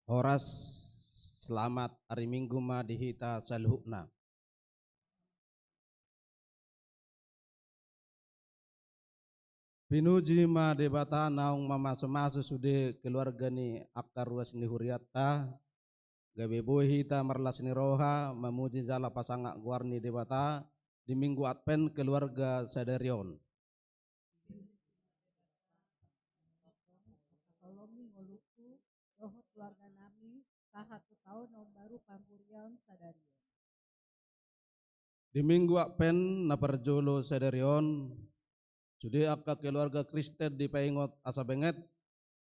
Horas selamat hari Minggu ma dihita salhukna. Pinuji ma debata naung mamaso-maso sude keluarga ni akar ruas ni huriatta gabe boy hita marlas ni roha memuji jala pasangak guar ni debata di minggu Advent keluarga Sadarion. Tolomi ngoluku rohot keluarga nami satu tahun nom baru pampurion Sadarion. Di minggu Advent na perjolo Sadarion sude akka keluarga Kristen di paingot asa benget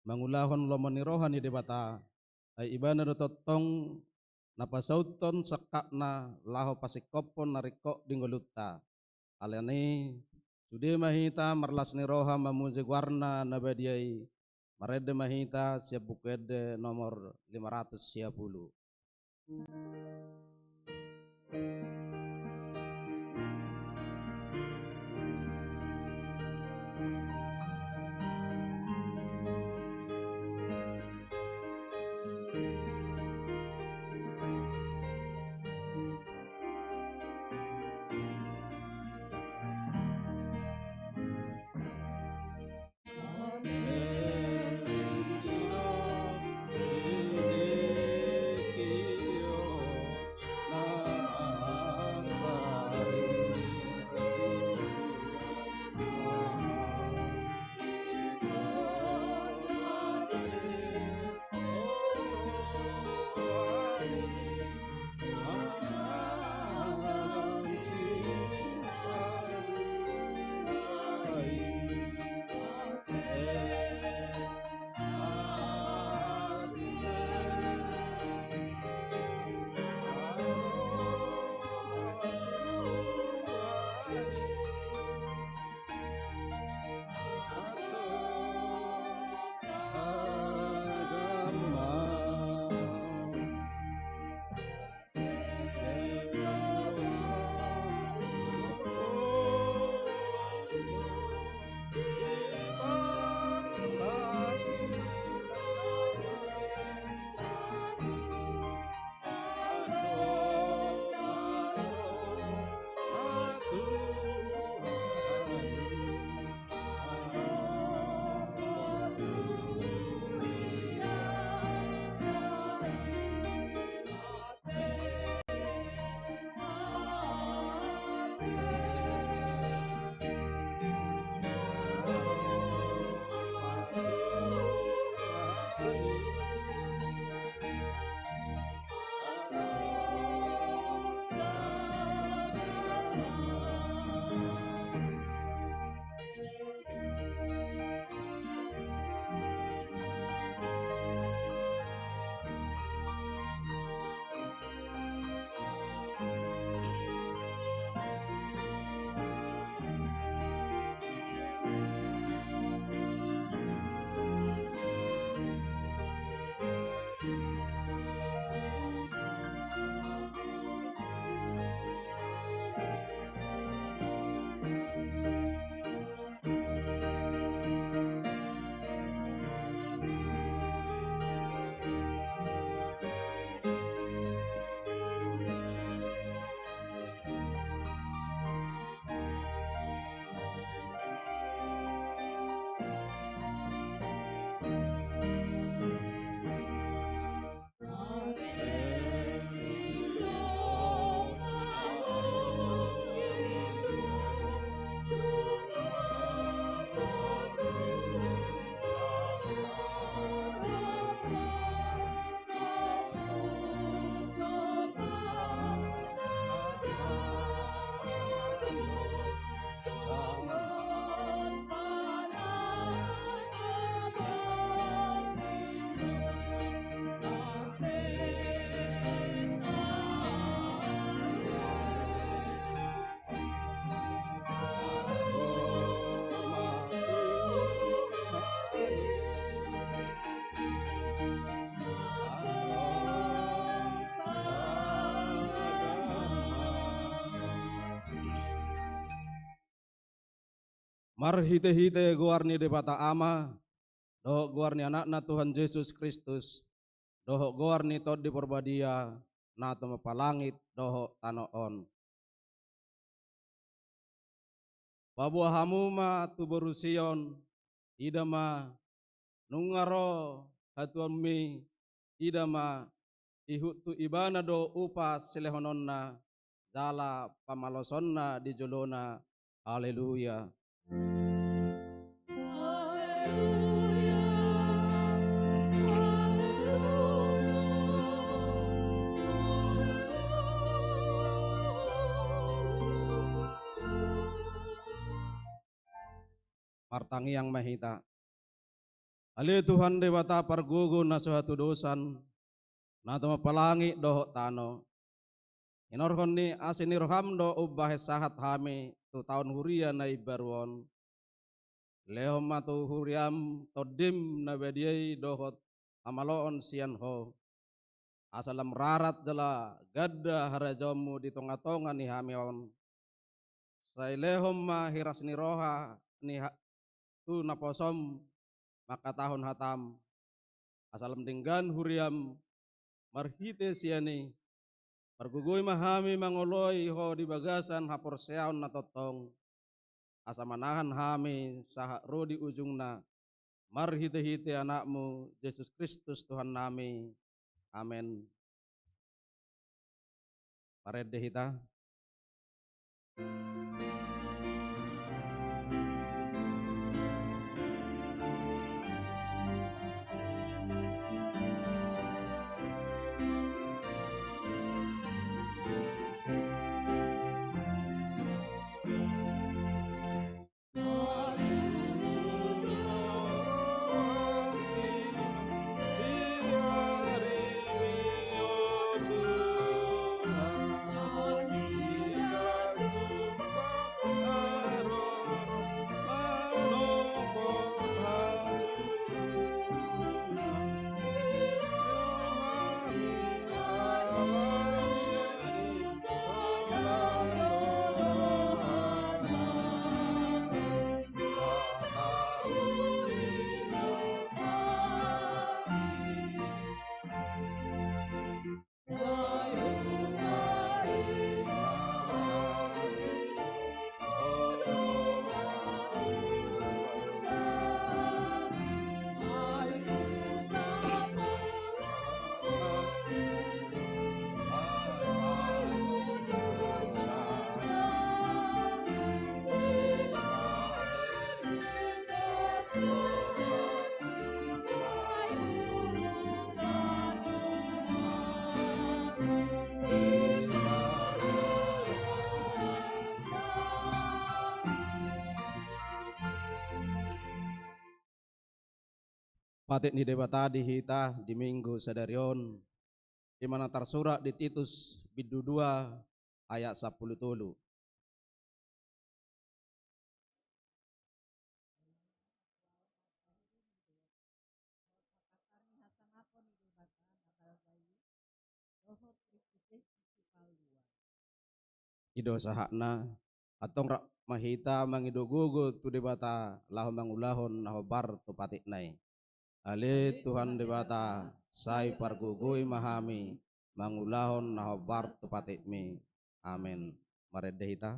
mangulahon lomoni roha ni debata ay iba na totong napasauton sakakna laho pasikopon nariko dingolutta alani sude mahita marlas ni roha mamuzi warna nabadiai marede mahita siap bukede nomor 510. Marhite-hite guarni debata ama do guarni anakna Tuhan Yesus Kristus doho goar ni tod di porbadia na to mapalangit doho tanoon. Babuah hamuma tu borusion idama nungaro hatuan mi idama ihut tu ibana do upas selehononna jala pamalosonna di jolona. Haleluya. Martangi yang mahita. Ali Tuhan dewata pargugu na suatu dosan na tumapalangi doho tano. Inorhon ni asinir hamdo ubah sahat hami tu tahun huria na ibaruon. Lehom matu huriam todim na bediai dohot amaloon sian ho. Asalam rarat jala gadda harajomu di tonga-tonga ni hamion. Sai lehom ma hiras ni roha ni tu naposom maka tahun hatam asalam dinggan huriam marhite siani pergugui mahami mangoloi ho di bagasan hapor seaon na totong asa manahan hami saha ro di ujungna marhite-hite anakmu Yesus Kristus Tuhan nami. Amin. Parede hita. Patik ni debata di hita di minggu sadarion di mana tersurat di Titus bidu 2 ayat 10 tulu. Ido sahakna atong rak mahita mangidogugo tu debata laho mangulahon naho bar tu patik nai. Ale Tuhan debata sai pargugui mahami mangulahon naho bar tu patik mi. Amin. Marede hita.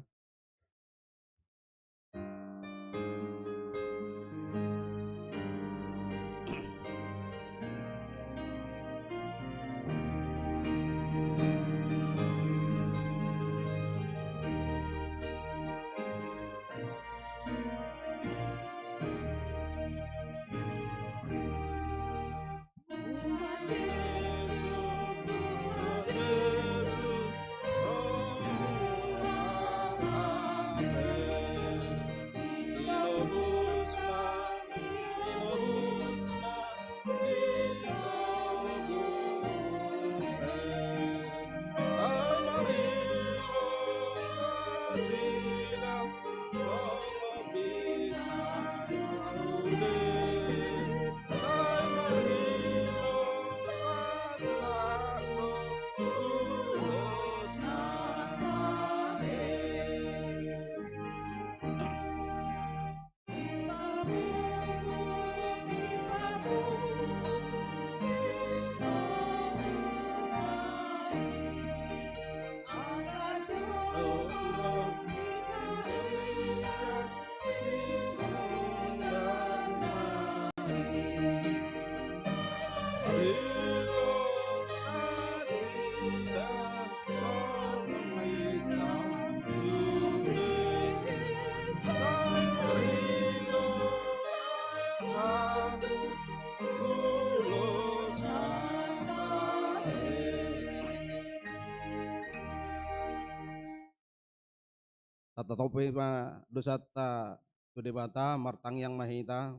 Tatatopi ma dosata tu debata martang yang mahita.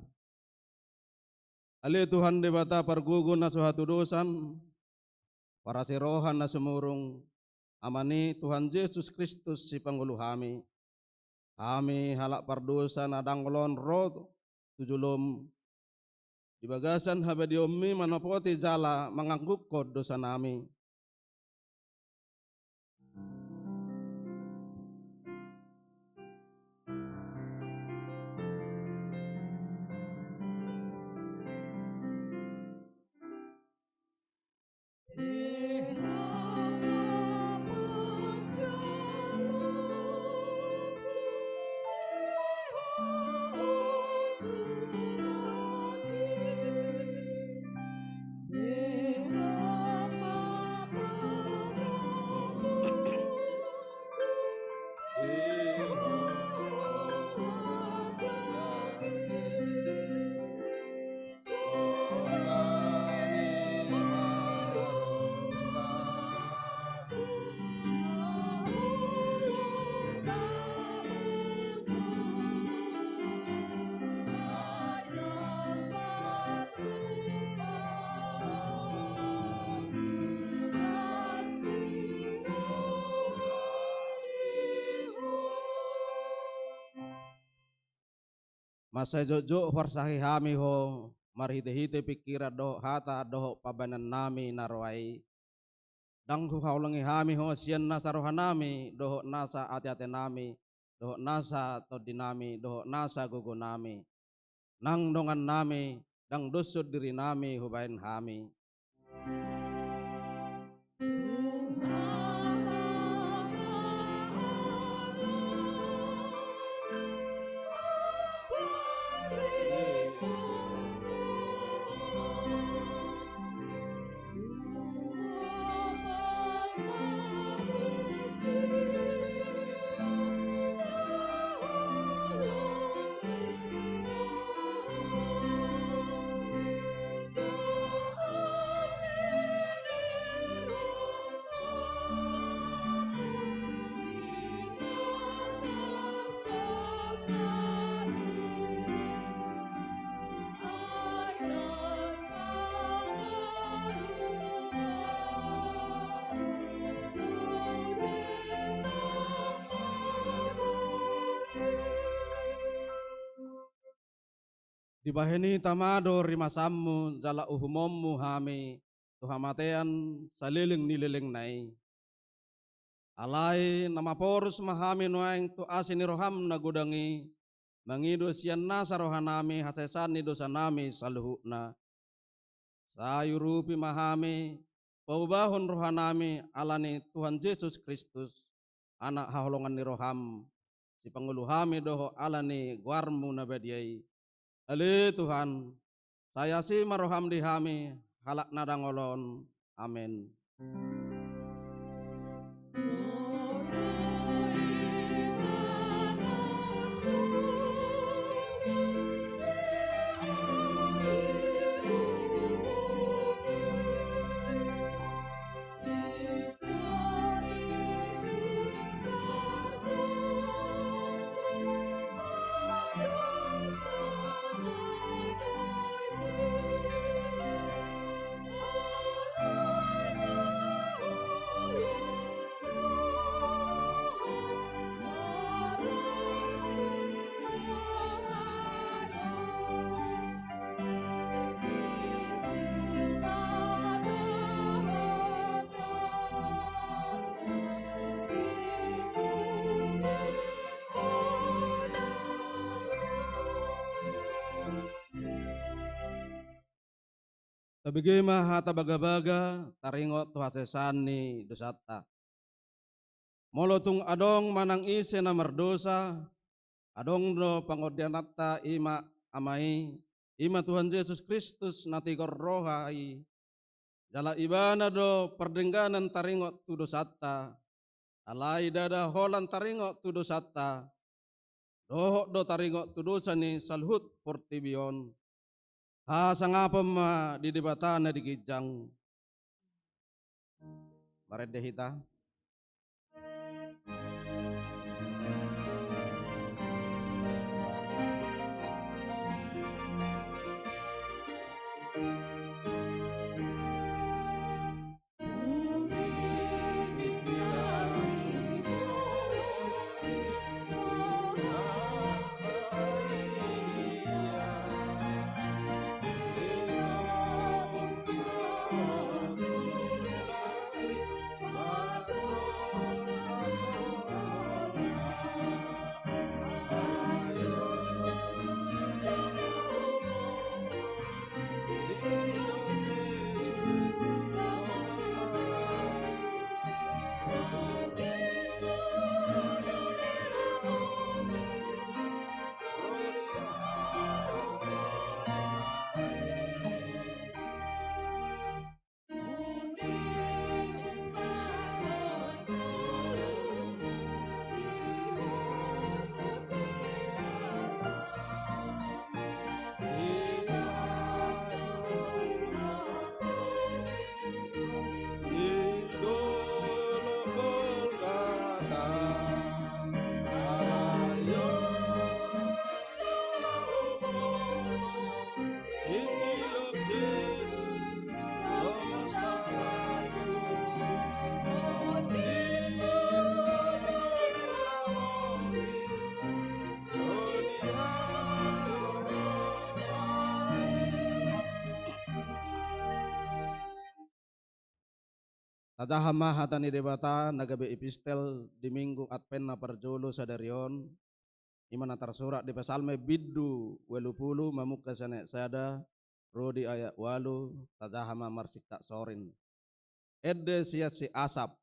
Ali Tuhan debata pergugun na suhatu dosan, para sirohan na sumurung, amani Tuhan Yesus Kristus si Pangulo kami. Kami halak pardosa na danglon roh tujulom, di bagasan habadiomi manapoti jala menganggukod dosa nami. Masa jojo farsahi hami ho marhite-hite pikira do hata do pabanan nami narwai. Dang hu haulangi hami ho sian nasa rohanami do nasa ati-ati nami do nasa todinami do nasa gugu nami. Nang dongan nami dang dosud diri nami hubain hami. Dibaheni tamado rimasammu jala uhumommu hami tuhamatean saliling nililing nai. Alai nama porus mahami nuaing tu asini roham nagudangi mangido sian nasa rohanami hasesani dosa nami saluhukna. Sayurupi mahami paubahon rohanami alani Tuhan Yesus Kristus anak haholongan ni roham si Pangulo hami doho alani guarmu nabadiai. Ali Tuhan, saya si maroham di hami, halak nadangolon. Amin. Tabigima hata baga-baga taringot tu hasesani dosata. Molotung adong manang ise na merdosa, adong do pangodianata ima amai, ima Tuhan Yesus Kristus natigor rohai, jala ibana do perdengganan taringot tu dosata, alai dada holan taringot tu dosata, doho do taringot tu dosani salhut portibion. Sangapam di debata na di kijang. Mared hita. Tajahama hatani debata nagabe epistel di minggu Advent na parjolo sadarion imana tersurat di Psalme biddu welupulu mamuka sanek sada rodi ayat walu tajahama marsik tak sorin edde sia si asap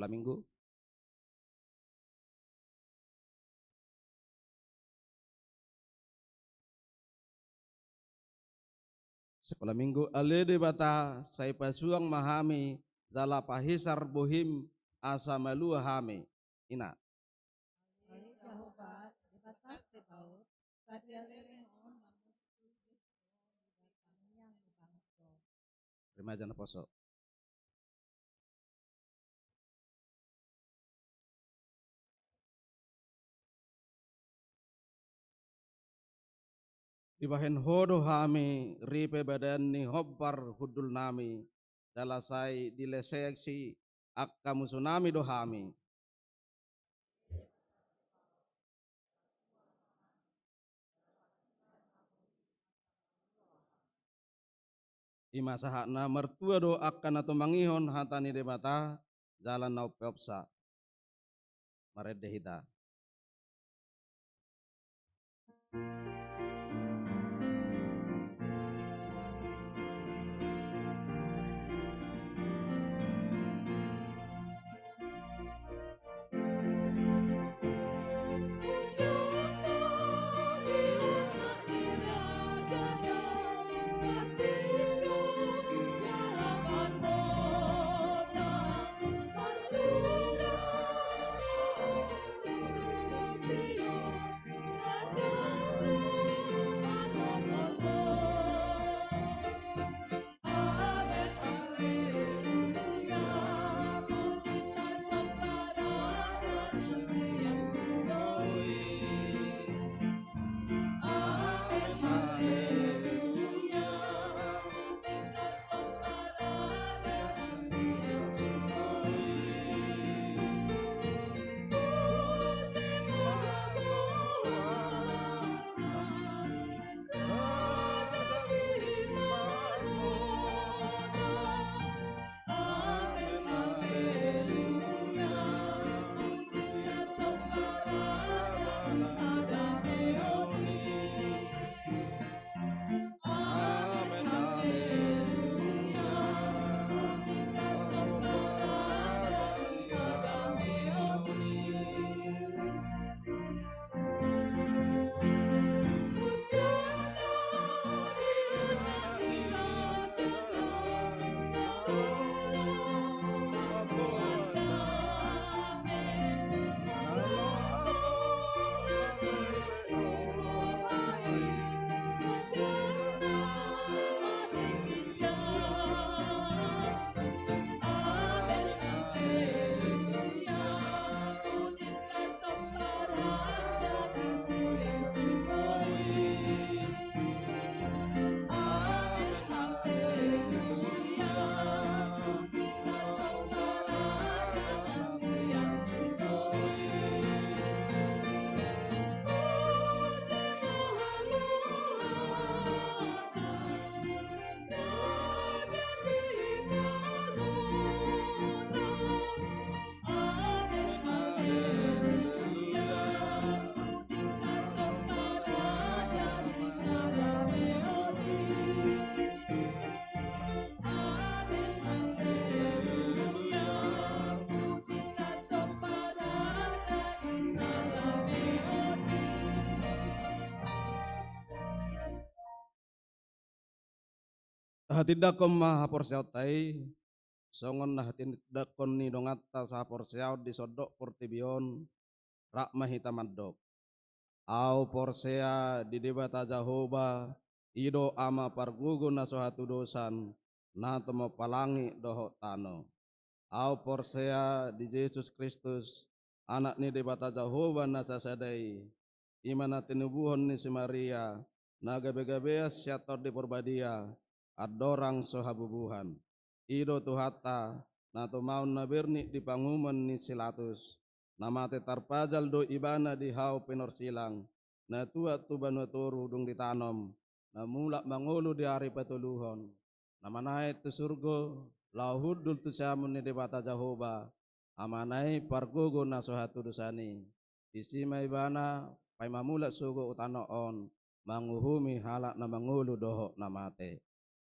sekolah minggu. Sekolah minggu alede bata sai pasuang mahami zala pahisar bohim asa malu hame ina Oleh Jehovah, di batas tebaut, sadia lereng on namun tulis di batang yang bangso. remaja na poso. Ibahen hodo hami ripe badan ni hobbar hudul nami dalasai dileseksi akka musunami do hami ima sahakna mertua do akan atau mangihon hatani debata jalan nau peopsa marede hita. Tahatidak kom mahaporsiaw tay, songon tahatidak kon ni dongatta sa porsiaw di sodok portibion, rak mahitamadok. Au porsea di debata Jahoba, ido ama pargugo na sohatu dosan, na tomo palangi doho tano. Au porsea di Yesus Kristus, anak ni debata Jahoba na sasadai, imana tinubuhon ni si Maria, na gabe-gabeas siator di porbadia, adorang sohabubuhan. Ido tuhata, na tumaun na birni di panguman ni Silatus, namate tarpajal do ibana di hau penorsilang, na tua tuban turu dung ditanom, na mulak mangulu di hari patuluhon, na manai tu surgo, lahudul tu siamun ni debata Jahoba, amanai pargogo na sohatu dosani, isima ibana, pai mamulak sugo utanoon, manguhumi halak na mangulu doho namate.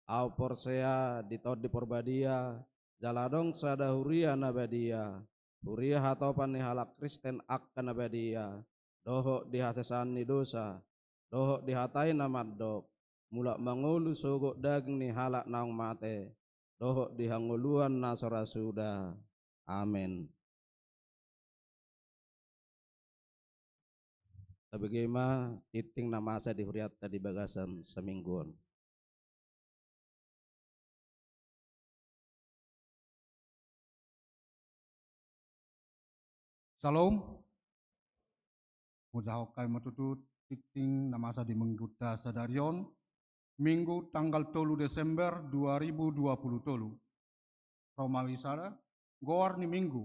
Au porsea ditod di porbadia, jaladong sadahuria nabadia, huria hatopan ni halak Kristen akan nabadia, doho dihasesan ni dosa, doho dihatai namadok, mulak mangulu sugo daging ni halak naung mate, doho dihanguluan nasora sudah. Amin. Bagaimana titing nama saya di huriat tadi bagasan semingguan. Salam. Mujahokai matutut titing namasa di mengguta sadarion Minggu tanggal 3 Desember 2020. Romawi sada goar ni minggu.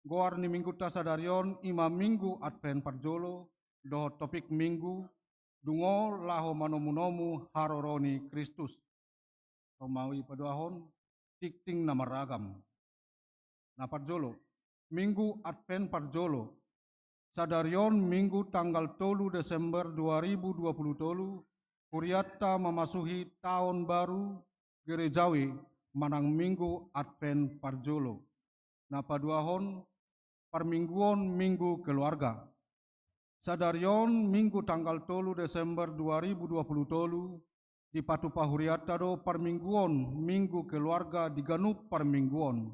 Goar ni minggu ta sadarion ima minggu Advent parjolo doho topik minggu dungo laho manomu-nomu haroroni Kristus. Romawi paduahon titing nama ragam. Na parjolo minggu Advent parjolo sadarion minggu tanggal 3 Desember 2020 Kuriatta memasuki tahun baru gerejawi manang minggu Advent parjolo. Na paduahon permingguan minggu keluarga. Sadarion minggu tanggal 3 Desember 2020 di patu pahuriatta do permingguan minggu keluarga diganup permingguan.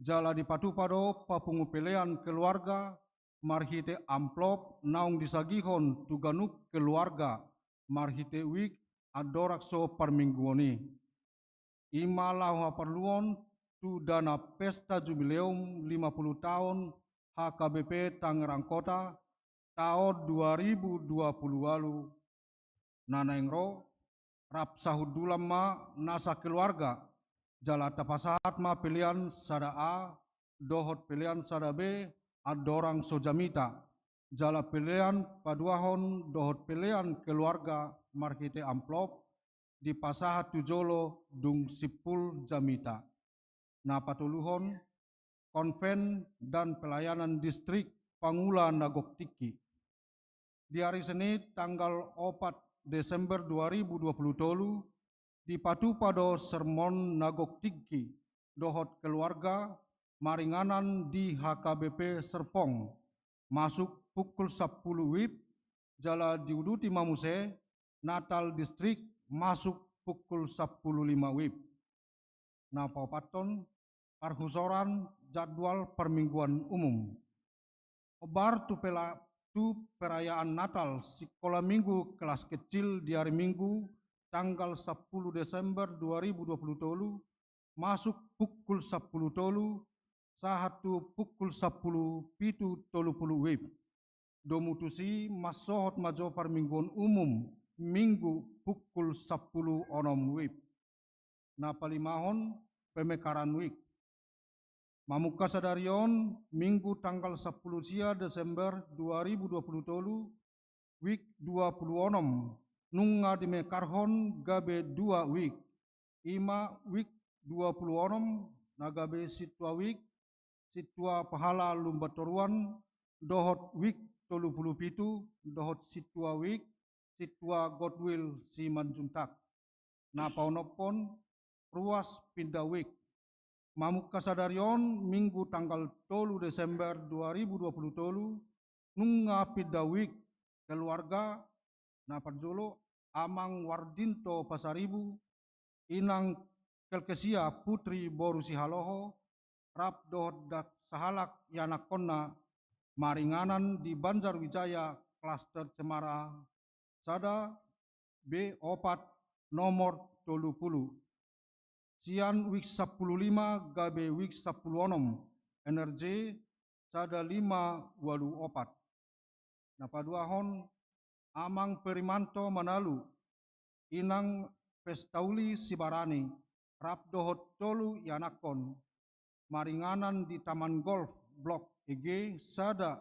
Jala di patu pado papungu pelean keluarga marhite amplop naung disagihon tuganup keluarga marhite wik adorakso permingguoni. Ima lahu perluon tu dana pesta jubileum 50 tahun HKBP Tangerang Kota tahun 2020 lalu. Nana engro rap sahudulam ma nasa keluarga jala tapasahat ma pilihan sada A dohot pilihan sada B adorang sojamita jala pilihan paduahon dohot pilihan keluarga markite amplop di pasahat tujolo dung sipul jamita. Na patuluhon konven dan pelayanan distrik Pangula Nagok Tiki. Di hari Senin tanggal 4 Desember 2020 di Patupado Sermon Nagok Tiki dohot keluarga maringanan di HKBP Serpong masuk pukul 10 WIB jala diuduti mamuse Natal distrik masuk pukul 10.05 WIB. Na paupaton parhusoran jadwal permingguan umum. Obar tu perayaan Natal sekolah minggu kelas kecil di hari Minggu tanggal 10 Desember 2020 masuk pukul 10 tolu sahatu pukul 10 pitu tolu puluh WIB. Domutusi masohot majo permingguan umum Minggu pukul 10 onom WIB. Na palimahon pemekaran WIB. Mamuka sadarion Minggu tanggal 10 sia Desember 2020 WIB 26 nunga dimekarhon gabe 2 WIB. Ima WIB 26 nagabe sitwa WIB sitwa pahala lumbatoruan dohot WIB 37 dohot sitwa WIB sitwa Godwill Simanjuntak. Na paunopon ruas pindah WIB. Mamuka sadarion Minggu tanggal 3 Desember 2020 nunga pindah WIB keluarga na parjolo Amang Wardinto Pasaribu inang Kelkesia putri boru sihaloho, rap dohot dak sahalak yanakonna maringanan di Banjarwijaya klaster Cemara Sada B opat nomor 30. Sian wik 15 gabe wik 10 energi sada 584. Napaduahon amang perimanto manalu inang pestauli sibarani rap dohot tolu yanakon maringanan di Taman Golf Blok EG sada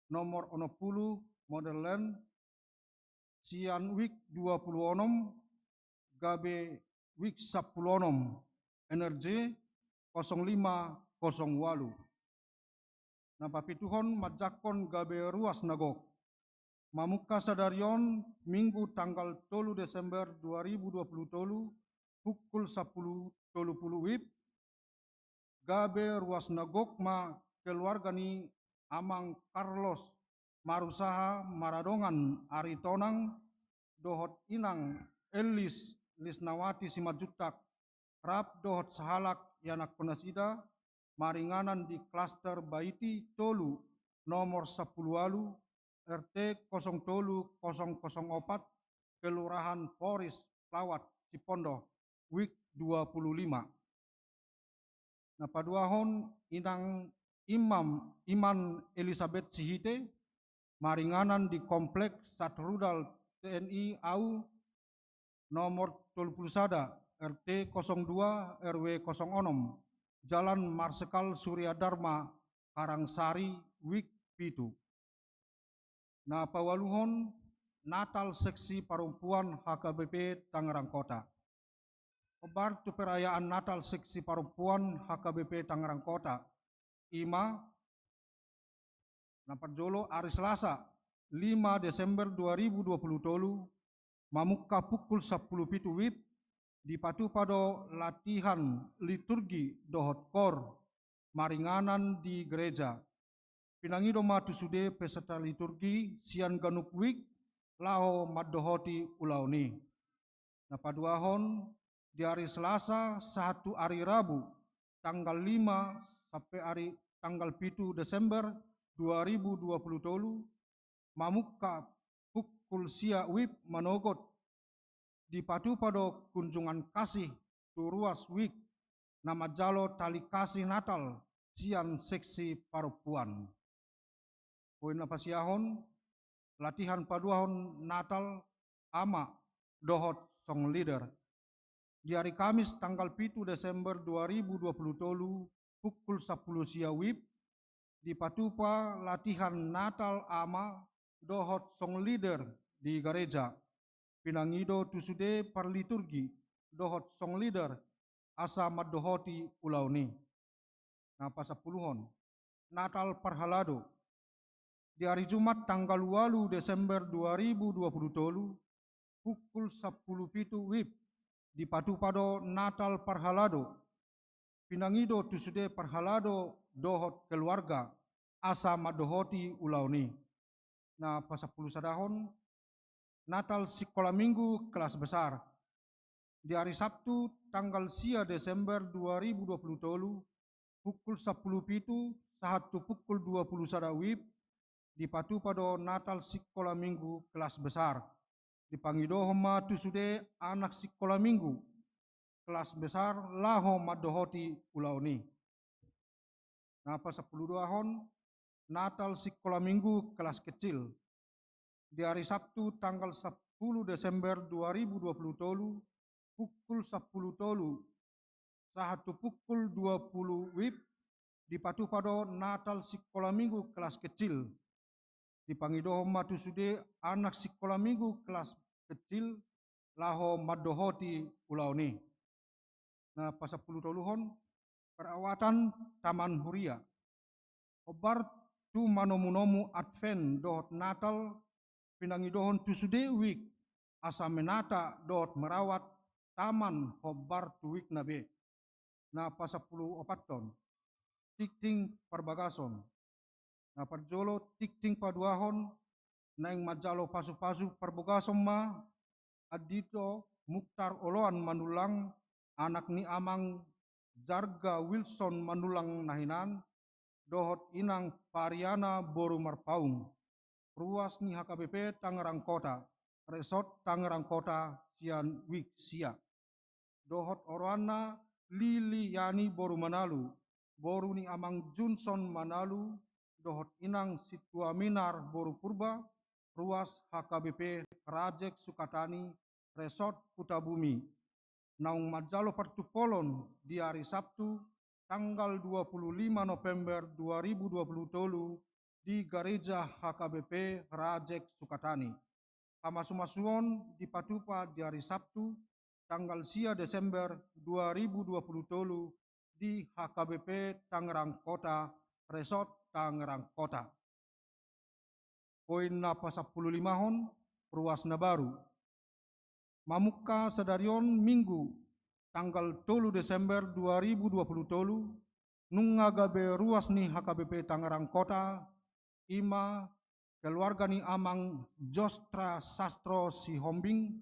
nomor 60 Modeland sian wik 26 gabe wik 10 energi 0508. Napapituhon majakon gabe ruas nagok mamuka sadarion Minggu tanggal 3 Desember 2020 pukul 10.30 WIB gabe ruas nagok ma keluarga ni amang Carlos Marusaha Maradongan Aritonang dohot inang Elis Lisnawati Simajutak rap dohot sahalak yanak penasida maringanan di klaster Baiti Tolu nomor 10 walu RT 03004 Kelurahan Poris Lawat Cipondo wik 25. Napaduahon inang Iman Elizabeth Sihite maringanan di komplek Satrudal TNI AU nomor 21 RT 02 RW 06 Jalan Marsekal Surya Dharma Karangsari wik pitu. Nah pawaluhon Natal Seksi Perempuan HKBP Tangerang Kota. Kabar tu perayaan Natal Seksi Perempuan HKBP Tangerang Kota. Ima Naparjolo hari Selasa 5 Desember 2020 mamuka pukul 10 pitu WIB dipatu pada latihan liturgi dohot kor maringanan di gereja. Pinangido matu sude peserta liturgi sian ganuk wik lao madohoti ulauni. Napaduahon di hari Selasa 1 hari Rabu tanggal 5 sampai hari tanggal 7 Desember 2020 mamuka pukul sia wib manogot dipatu pada kunjungan kasih turuas wik nama jalo tali kasih Natal sian seksi perempuan. Poin napasiahon latihan paduahon Natal ama dohot song leader. Di hari Kamis tanggal 7 Desember 2020 pukul 10 sia wib dipatupa latihan Natal ama dohot song leader di gereja. Pinangido tusude par liturgi dohot song leader asa madohoti ulauni. Napa sapuluhon Natal Parhalado di hari Jumat tanggal 8 Desember 2020 pukul 10 pitu wib dipatu pada Natal Parhalado. Pinangido tusude Parhalado dohot keluarga asa madohoti ulauni. Nah pasapuluh sadahon Natal Sekolah Minggu kelas besar. Di hari Sabtu tanggal sia Desember 2020 pukul 10 pitu sahatu pukul 20 sada wib dipatu pada Natal Sekolah Minggu kelas besar. Dipangido homa tusude anak sekolah minggu kelas besar laho madohoti ulauni. Napa 10 duahon Natal Sekolah Minggu kelas kecil. Di hari Sabtu tanggal 10 Desember 2020 pukul 10 tolu sahatu pukul 20 wib dipatu pada Natal Sekolah Minggu kelas kecil. Dipangido matu sude anak sekolah minggu kelas kecil laho madohoti ulauni. Nah pasapuluh toluhon perawatan Taman Huria. Obar tu manomu-nomu Advent dohot Natal pinangidohon tusude wik asa menata dohot merawat taman hobar tu wik nabe. Nah pasapuluh opat ton tikting perbagason. Nah parjolo tikting paduahon naing majalo pasu-pasu perbogasom ma adito Mukhtar Oloan Manulang anak ni amang Jarga Wilson Manulang Nahinan, dohot inang Pariana Boru Marpaung, ruas ni HKBP Tangerang Kota, resort Tangerang Kota, sian wik sia. Dohot Orwana Lili Yani Boru Manalu, Boru ni amang Johnson Manalu, dohot inang Situa Minar Boru Purba, ruas HKBP Rajek Sukatani, resort Kutabumi. Naung Majalo Partupolon di hari Sabtu tanggal 25 November 2020 di Gereja HKBP Rajek Sukatani. Kamasumasuon di Patupa di hari Sabtu tanggal 4 Desember 2020 di HKBP Tangerang Kota, Resort Tangerang Kota. Poin napa 15 hon, ruasna baru. Mamuka Sadarion Minggu tanggal 3 Desember 2020 nungagabe ruas ni HKBP Tangerang Kota ima keluarga ni amang Jostra Sastro Sihombing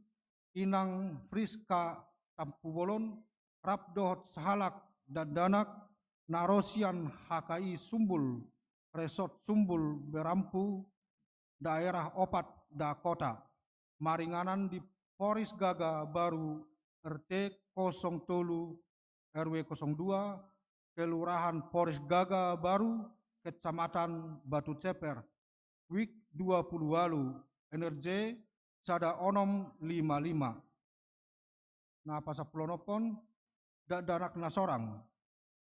inang Friska Tampubolon Rabdohot Sahalak dan Danak Narosian HKI Sumbul Resort Sumbul Berampu daerah Opat Dakota maringanan di Poris Gaga Baru RT 07 RW 02 Kelurahan Poris Gaga Baru Kecamatan Batu Ceper Wik 20 Walu NRJ Sada Onom 55 Napa Saplonopon Danak Nasorang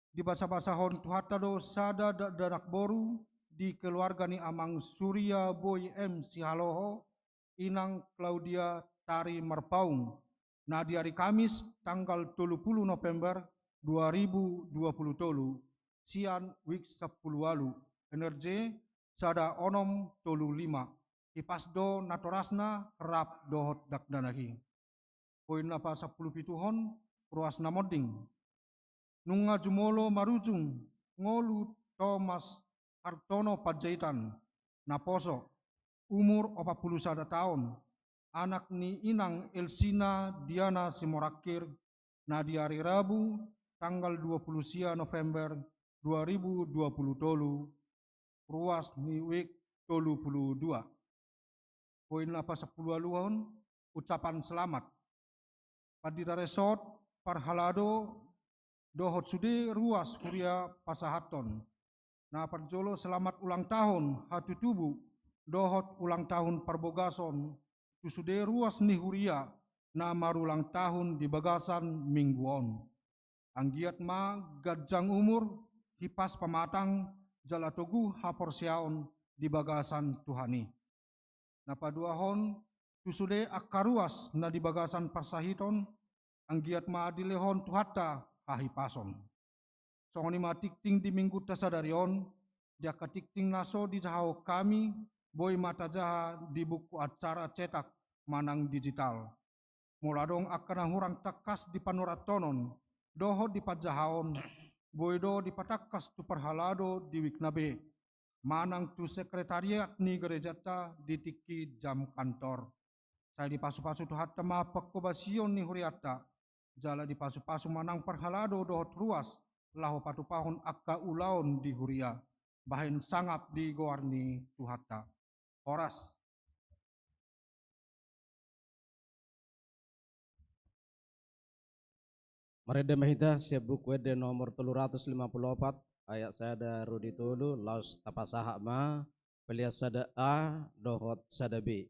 di basa-basa hon tuhatado sada danak boru di keluarga ni amang Surya Boy M Sihaloho inang Claudia Tari Marpaung. Nah di hari Kamis tanggal 30 November 2020 sian wik 10 walu energi sada onom 35 ipasdo natorasna rap dohot dakdanahi. Poin apa 10 pituhon ruasna moding. Nunga jumolo marujung ngolu Thomas Hartono Pajaitan Naposo umur 41 tahun anak ni inang Elsina Diana Simorakir na di hari Rabu tanggal 20 November 2020 ruas ni wik 32. Poin apa 10 aluan ucapan selamat. Padira Resort Parhalado dohot sude ruas Huria Pasahaton. Na parjolo selamat ulang tahun hatu tubuh dohot ulang tahun Parbogason sude ruas ni Huria na marulang tahun di Bagasan mingguon. Anggiat ma gajang umur hipas pamatang jalatogu haporsiaon di Bagasan Tuhani. Na paduahon sude akaruas na di Bagasan Parsahiton anggiat ma adilehon tuhata hahipason. Songoni matikting di minggu tasadarion dia katikting naso di jahau kami boy mata jaha di buku acara cetak manang digital. Muladong akan hurang takas di panuratonon doho di pajahaon boy do di patakas tu Parhalado di Wiknabe manang tu sekretariat ni gerejata di tiki jam kantor. Saya di pasu-pasu tu hatta ma pakobasion ni huriata jala di pasu-pasu manang Parhalado dohot ruas lahu patupahon akka ulaon di Huria bahin sangap di goarni tuhata Horas. Marede mahita sebuk wede nomor 354 ayat sada Rudi Tulu laus tapasaha ma pelias sada A dohot sada B.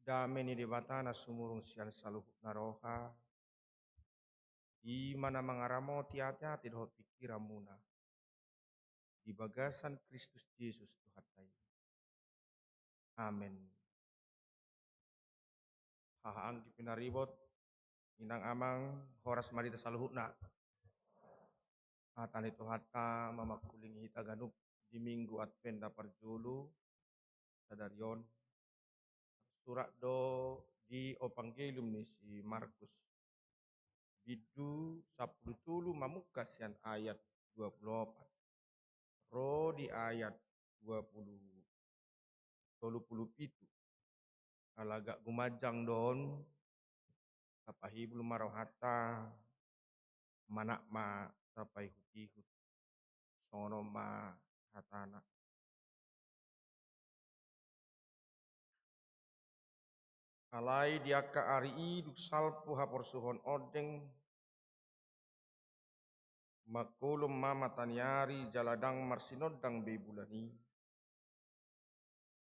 Dameni debatana sumurung sian saluhuk naroha. Di mana mengaramo hati-hati doh pikiramuna. Di bagasan Kristus Yesus Tuhan tayo. Amin. Hahaang dipinaribot. Inang amang horas marita saluhukna. Hatan itu hatta mamakuling hita ganup di minggu Advent dapar julu sadarion surat do di Evangelium ni si Markus bidu 10 mamukas yang ayat 24 ro di ayat 27 alagak gumajang don tapahi belum marohata manak ma tapai hutihut sono ma hatana alai diaka ari duk salpu hapor suhon odeng makulum mama taniari jaladang marsinodang bebulani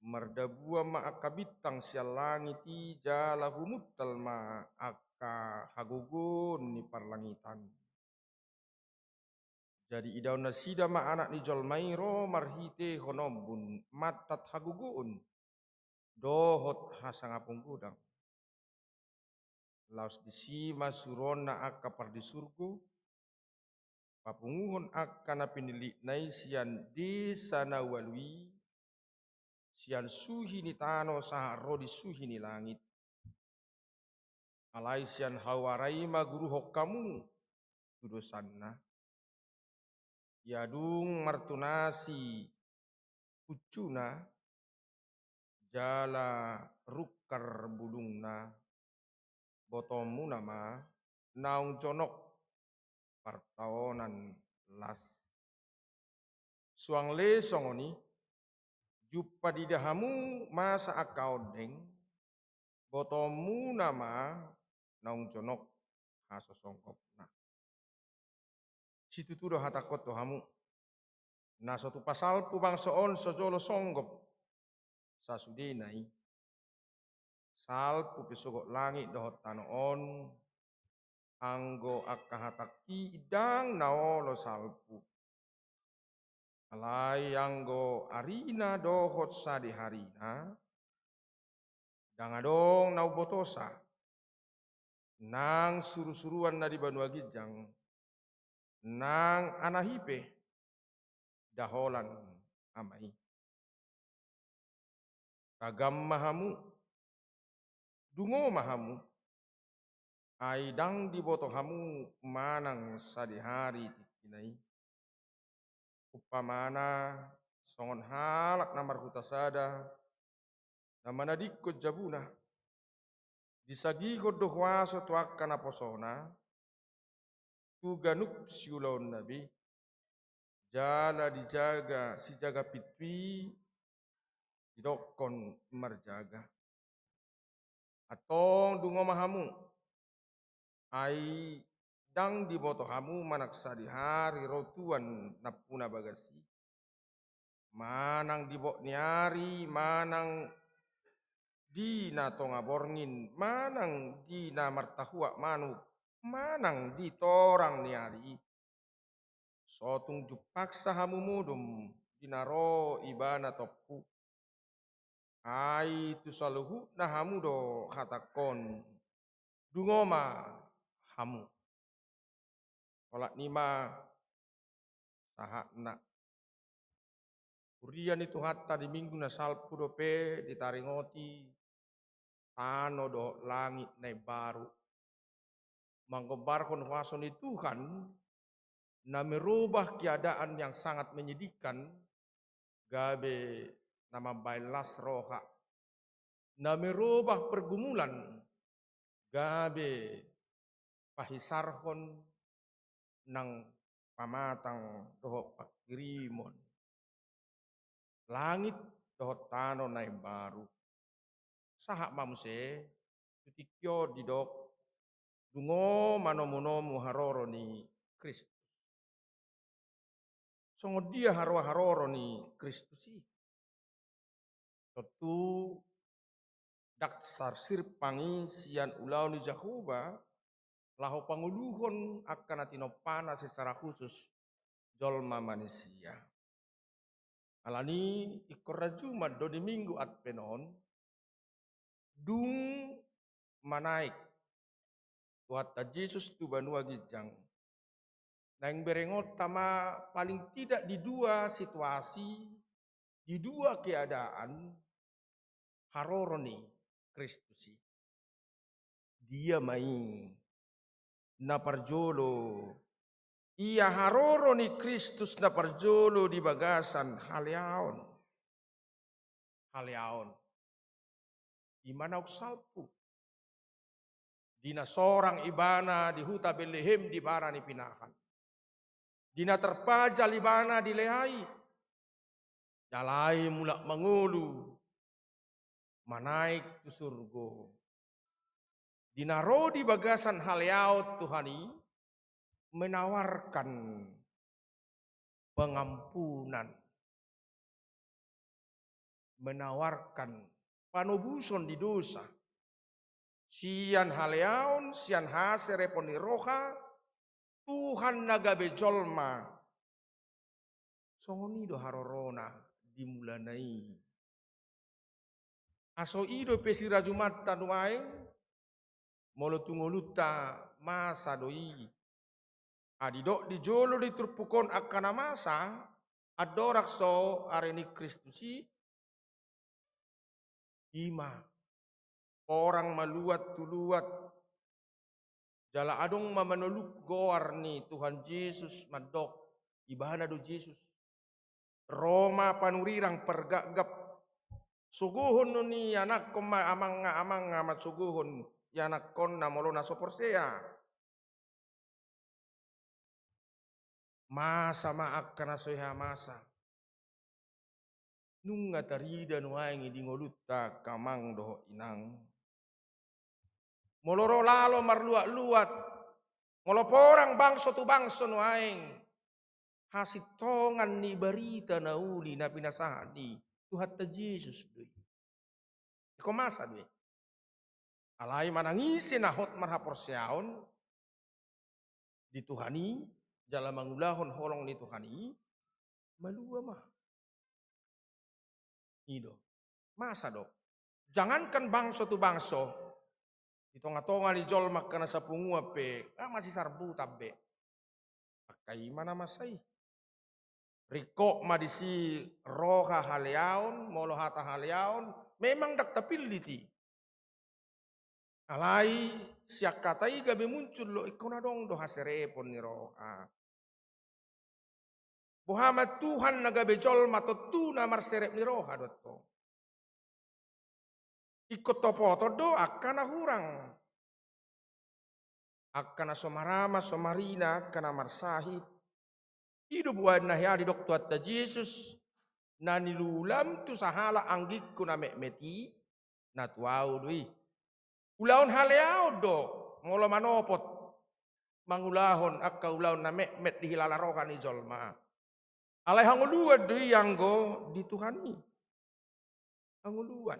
mardabua ma akabitang sial langiti jala humuttal ma akka hagugun ni parlangitan jadi idau nasida ma anak ni jolmairo marhite honobun matat hagugun dohot hasangapung gudang laus disima surona akka pardi surgu papunguhon akka na pinilik nai sian desa na walui sian suhi ni tano saha rodi suhi ni langit alai sian hawarai ma guru hokkamu tudosanna yadung martunasi ucuna jala rukkar bulungna botomu nama naung conok partaonan las suang le songoni juppa di dahamu masa akaodeng botomu nama naung conok haso songkopna situ tudo hatakot tohamu na suatu pasal pu bangsoon sojolo songgop sasudenai salpu pesogok langit dohot tanoon anggo akka hataki idang naolo salpu alai anggo arina dohot sadi harina dangadong nau botosa nang suru-suruan na di Banua Gijang nang anahipe daholan amai kagam mahamu dungo mahamu aidang di botohamu manang sadi hari tikinai upamana songon halak namar hutasada namana dikko jabuna disagihod dohwaso tuakkana posona tuganup siulon nabi jala dijaga si jaga pitwi didokon marjaga atong dungo mahamu ai dang di botohamu manaksa di hari rotuan napuna bagasi manang di bok niari manang di na tonga borngin manang di na martahua manuk manang di torang niari sotung jupaksa hamu mudum dinaro ibana toppu ai tu saluhu na hamu do hatakon dungoma hamu kolak nima sahakna Urian itu hatta di minggu na salpu dope ditaringoti tano do langit nai baru menggobarkan wasoni Tuhan na merubah keadaan yang sangat menyedihkan gabe nama bailas roha na merubah pergumulan gabe pahisarhon nang pamatang doho pakirimon langit doho tano nai baru sahak mamse tutikyo didok dungo manomonomu haroro ni Kristus songo dia haroro ni Kristus i tentu daksar sirpangi sian ulau ni Jahuba lahu panguluhon akan atinopana secara khusus jolma manusia. Alani ikorajuma do di minggu adpenon dung manaik tuata Yesus tu banua gijang. Nang berengot tama paling tidak di dua situasi, di dua keadaan haroroni Kristusi. Dia main na parjolo. Ia haroroni Kristus na parjolo di bagasan haleaon. Haleaon. Di mana salpu. Dina sorang ibana di huta Bethlehem di barani pinakan. Dina terpaja libana di lehai. Jalai mulak mangulu. Manaik tu surgo. Dina rodi bagasan haleaut Tuhani menawarkan pengampunan. Menawarkan panubuson di dosa. Sian haleaun, sian hasere poni roha, Tuhan naga bejolma. Songoni do harorona dimulanai. Aso ido pesi rajumat tanuaeng, molo tungoluta masa doi. Adidok di jolo di turpukon akana masa, adorak so areni Kristusi, ima. Orang maluat tuluat, jala adong mamanuluk goar ni Tuhan Yesus madok, ibana do Yesus. Roma panurirang pergagap, suguhon ni anak ko amang amat suguhon, yanak kon na molo na soporsea. Masa maak kana soya masa. Nunga tarida nuaingi di ngoluta kamang doho inang. Moloro lalo marluat-luat. Molo porang bangso tu bangso nuaing. Hasitongan ni barita na uli na pinasadi. Tuhan ta Yesus doi. Iko masa doi. Alay manangisi na hot marhaporsiaon. Di Tuhani. Jala mangulahon holong ni Tuhani. Malua mah. Ido. Masa dok. Jangankan bangso tu bangso. Di tonga-tonga ni jolmak kana sa pungua pe. Masih sarbu tabe. Pakai mana masai. Riko madisi roha haleaon. Molo hata haleaon. Memang dak tapiliti. Alai siak katai gabe muncul lo ikona dong do haserepon ni roha. Muhammad Tuhan naga bejol matotu na marserep ni roha doto. Ikut topoto do akana hurang. Akana somarama somarina akana marsahit. Ido buat nahyadi dok tuat da Yesus. Na nilulam tu sahala anggik ku na mekmeti. Na tuau dui. Ulaon haleao do. Ngolo manopot. Mangulahon akka ulaon na mekmet di hilala roha ni jolma. Alay hanguluan dui anggo di Tuhani. Hanguluan.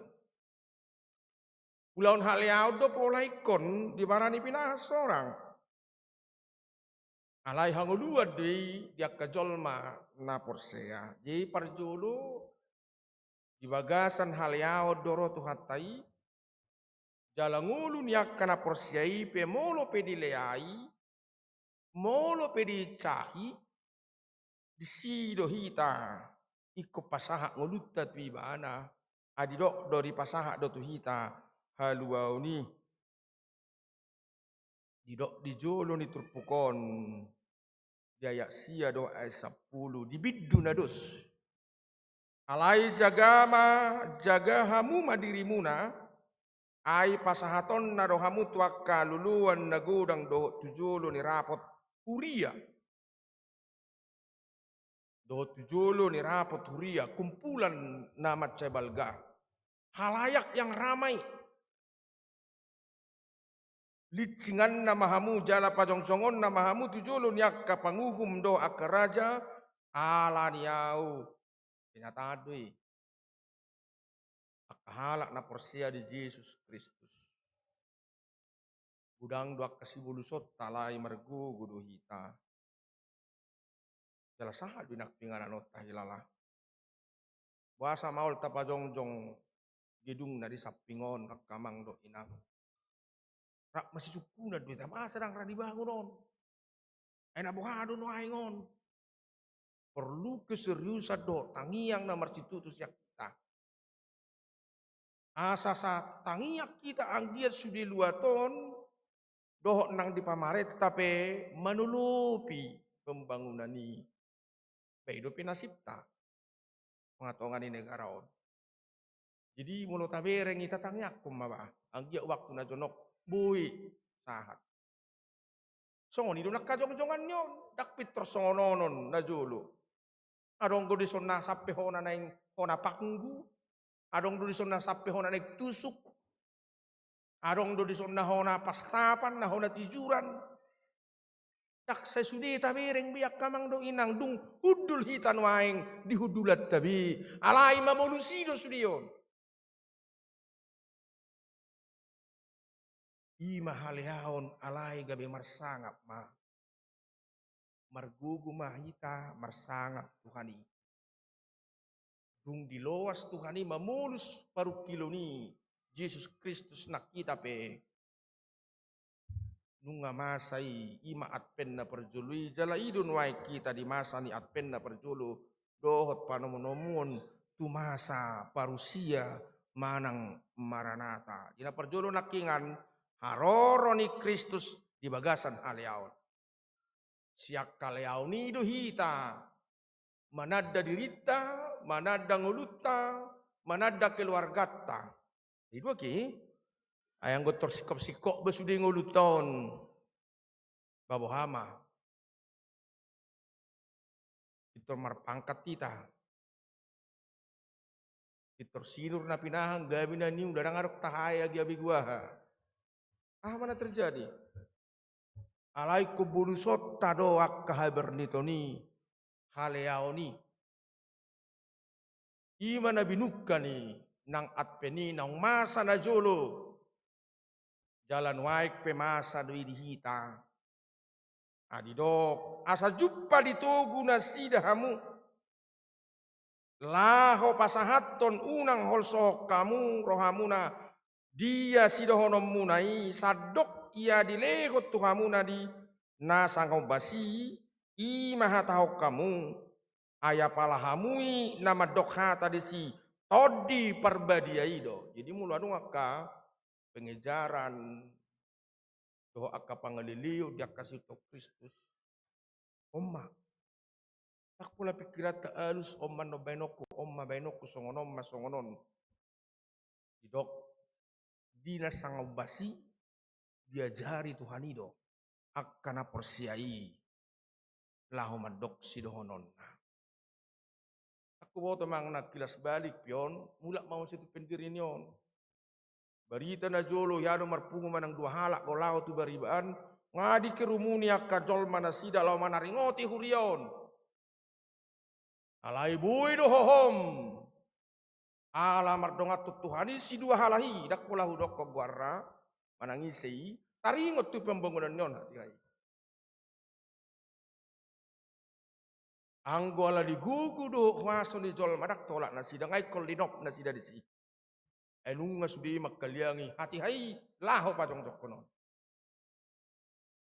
Ulaun haleao do polai kon di barani pinahas orang. Alai hanguluan dui dia kejolma na porsea. Jadi parjolo di bagasan haleao doro tuhatai. Jalangulu niak kana porsiai pe molo pe dileai. Molo pe dicahi. Disido hita iko pasaha ngolutta tu ibana adidok do di pasaha do tu hita haluau ni didok di jolo ni turpukon dia sia do ay 10 di biddu nados alai jaga hamu madirimuna ai pasahaton na do hamu tuakka luluan nagodang do tu jolo ni rapot uria. Do tujolo ni rapot huria kumpulan nama cebalga. Halayak yang ramai. Licingan nama hamu jala pajong-jongon nama hamu tujolo niak kapanguhum do akaraja ala niau. Kenyataan dui. Kahalak na porsia di Yesus Kristus. Gudang dua kasih bulusot talai margu gudu hita. Jala sahat binak pinganan otta hilala. Buasa maul tapajongjong gedung na di sapingon kamang do inang. Rak masih suku na duit masa sedang radi bangunon. Enak bohado no aingon. Perlu keseriusan do tangiang na marcitutus yak kita. Asa sa tangiak kita anggiat sudi luaton doh nang di pamaret tapi menulupi pembangunan ini. Hidupin nasibta pengatongan di negara on. Jadi mulut tabereng ita tangiak kumaba anggiat waktu na jonok bui sahat. Songon idu nak kajong-jongan nyon dak pitro songononon na julu. Adong go di sonna sappe hona naing hona pakunggu. Adong do di sonna sappe hona naik tusuk. Adong do di sonna hona pastapan na hona tijuran. Tak sesudi tabereng biak kamang do inang dung hudul hitan waing dihudulat tabi. Alai mamolusido sudion. Ima halehaon alai gabe marsangap ma. Margugu mahita marsangap Tuhani. Dung diloas Tuhani mamulus paru kiloni Yesus Kristus nak kita pe. Nunga masai ima atpen na perjului jala idun wai kita di masa ni atpen na perjulu dohot panomonomuon tu masa parusia manang maranata. Dina perjulu nakingan haroro ni Kristus di bagasan haleaon. Siak kaleaon ni do hita manada dirita, manada nguluta, manada keluargata. Itu ki ayang gotor sikop-sikop besudi nguluton babohama. Itu marpangkat kita. Itu sinur na pinahang gabi na niu darang arok tahaya gabi guaha. Mana terjadi? Alai kubulusot tadoak kahabernitoni haleaoni. Ima na binukani nang atpeni nang masa na jolo. Jalan waik pemasa doi dihita. Adidok asa jumpa ditogu na sidahamu. Laho pasahaton unang holsohok kamu rohamuna. Dia sidahonom munai sadok ia dilegot tuhamuna di nasangkau basi. Ima hatahok kamu. Ayapalahamui nama dokhata desi todi perbadiaido. Jadi mulu anu aka pengejaran doh aka pangaliliu dia kasih to Kristus. Omma. Tak pula pikiran taalus omma no bainoku omma bainoku songonon masongonon. Didok dina sangobasi diajari Tuhanido akana persiai lahomadok sidohonon. Aku bawa temang nak kilas balik pion, mulak mau situ pendirin yon. Barita na jolo yado marpungu manang dua halak bolau tu baribaan, ngadi kerumuni akajol mana sida lau mana ringoti hurion. Alai bui do hohom. Alamar dongat tu Tuhani si dua halahi dak pula hudok ko guarra manangisei taringot tu pembangunan yon hati. Anggola digugu do maso ni jol madak tolak nasi dangai kol linop nasi dari si. Enunga sudi makaliangi hati hai laho pajong jokono.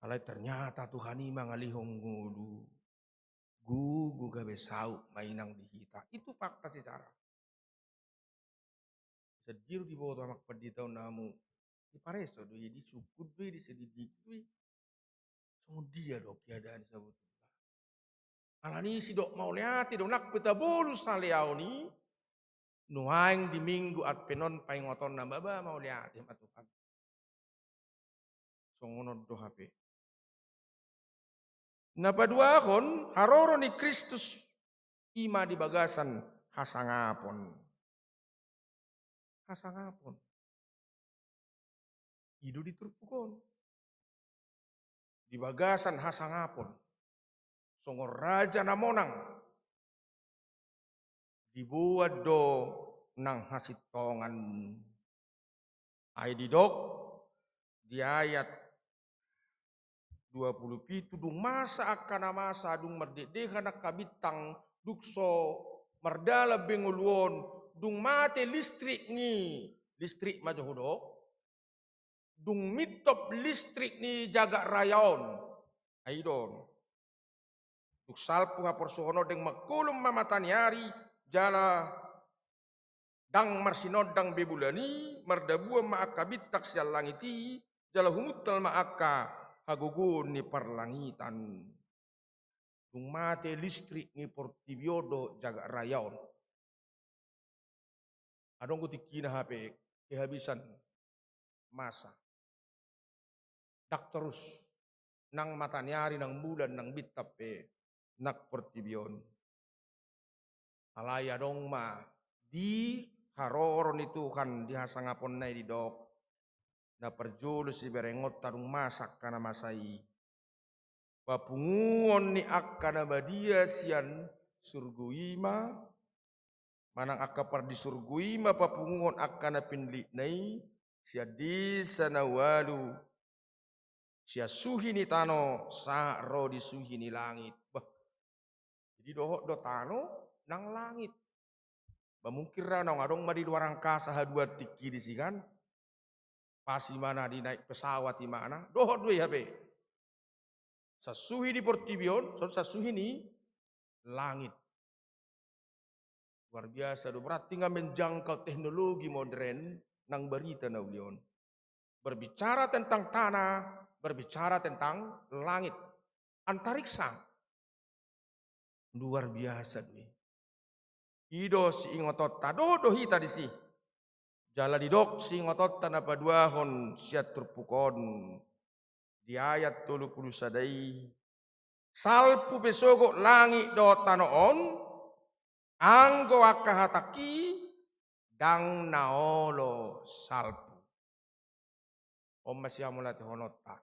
Alai ternyata Tuhani mangalihong ngudu. Gugu gabe sau mainang dihita. Itu fakta secara. Sediru di bawah tamak peditau namu. Di pareso do di sukud do di sedidik do. Semua dia dok keadaan sebut. Alani si dok mau liati dok nak peta bulus haleaoni nuaing di minggu adpenon paingoton na baba mau liati matukan. Songono do HP. Napa dua kon haroro ni Kristus ima di bagasan hasangapon. Hasangapon. Idu diturpukon. Di bagasan hasangapon. Songor raja namonang dibuat do nang hasitongan. Ay didok di ayat 27 dung masa akana masa dung merdeka nak kabitang dukso merdala benguluon dung mate listrik ni listrik majohodok dung mitop listrik ni jaga rayaon aidon duk salpu ngaporsohono deng makulum mamataniari jala dang marsinodang bebulani mardabua maakabit taksial langiti jala humutal maaka hagugun ni perlangitan dung mate listrik ni portibiodo jaga rayaon adong kutikina HP kehabisan masa dak terus nang mataniari nang bulan nang bitape nak portibion alaya dong ma di haroron itu kan dihasangapon nai di dok na perjulu si berengot tarung masak kana masai bapunguon ni akkana badia sian surguima manang akka par di surguima papunguon akkana pinli nai sia di sanawalu sia suhi ni tano sa ro di suhi ni langit bah jadi dohok do tano nang langit mungkin ranong adong madi luar angkasa hadua tiki di sikan pasi mana di naik pesawat di mana dohot dua HP sasuhi di portibion sasuhi ni langit luar biasa do berarti nggak menjangkau teknologi modern nang berita naulion berbicara tentang tanah berbicara tentang langit antariksa luar biasa doi ido si ingotot tadodo hita di si jala didok si ingotot tanapa duahon siat terpukon di ayat 30 sadai salpu besogo langit do tanoon anggo akahataki dang naolo salpu om masih amulati honota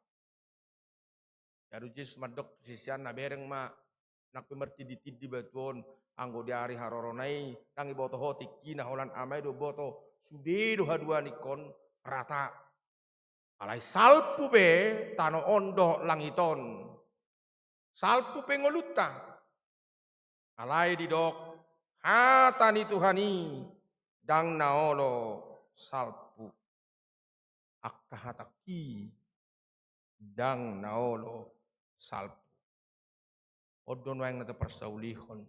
yarujis madok sisian na bereng ma nak pemerti di batuon anggo diari haroronai tangi boto hotik kina holan amai do boto sude do hadua nikon rata alai salpu be tano ondo langiton salpu pengoluta alai didok hatani Tuhani dang naolo salpu akka hataki dang naolo salpu odon wayang nata persaulihon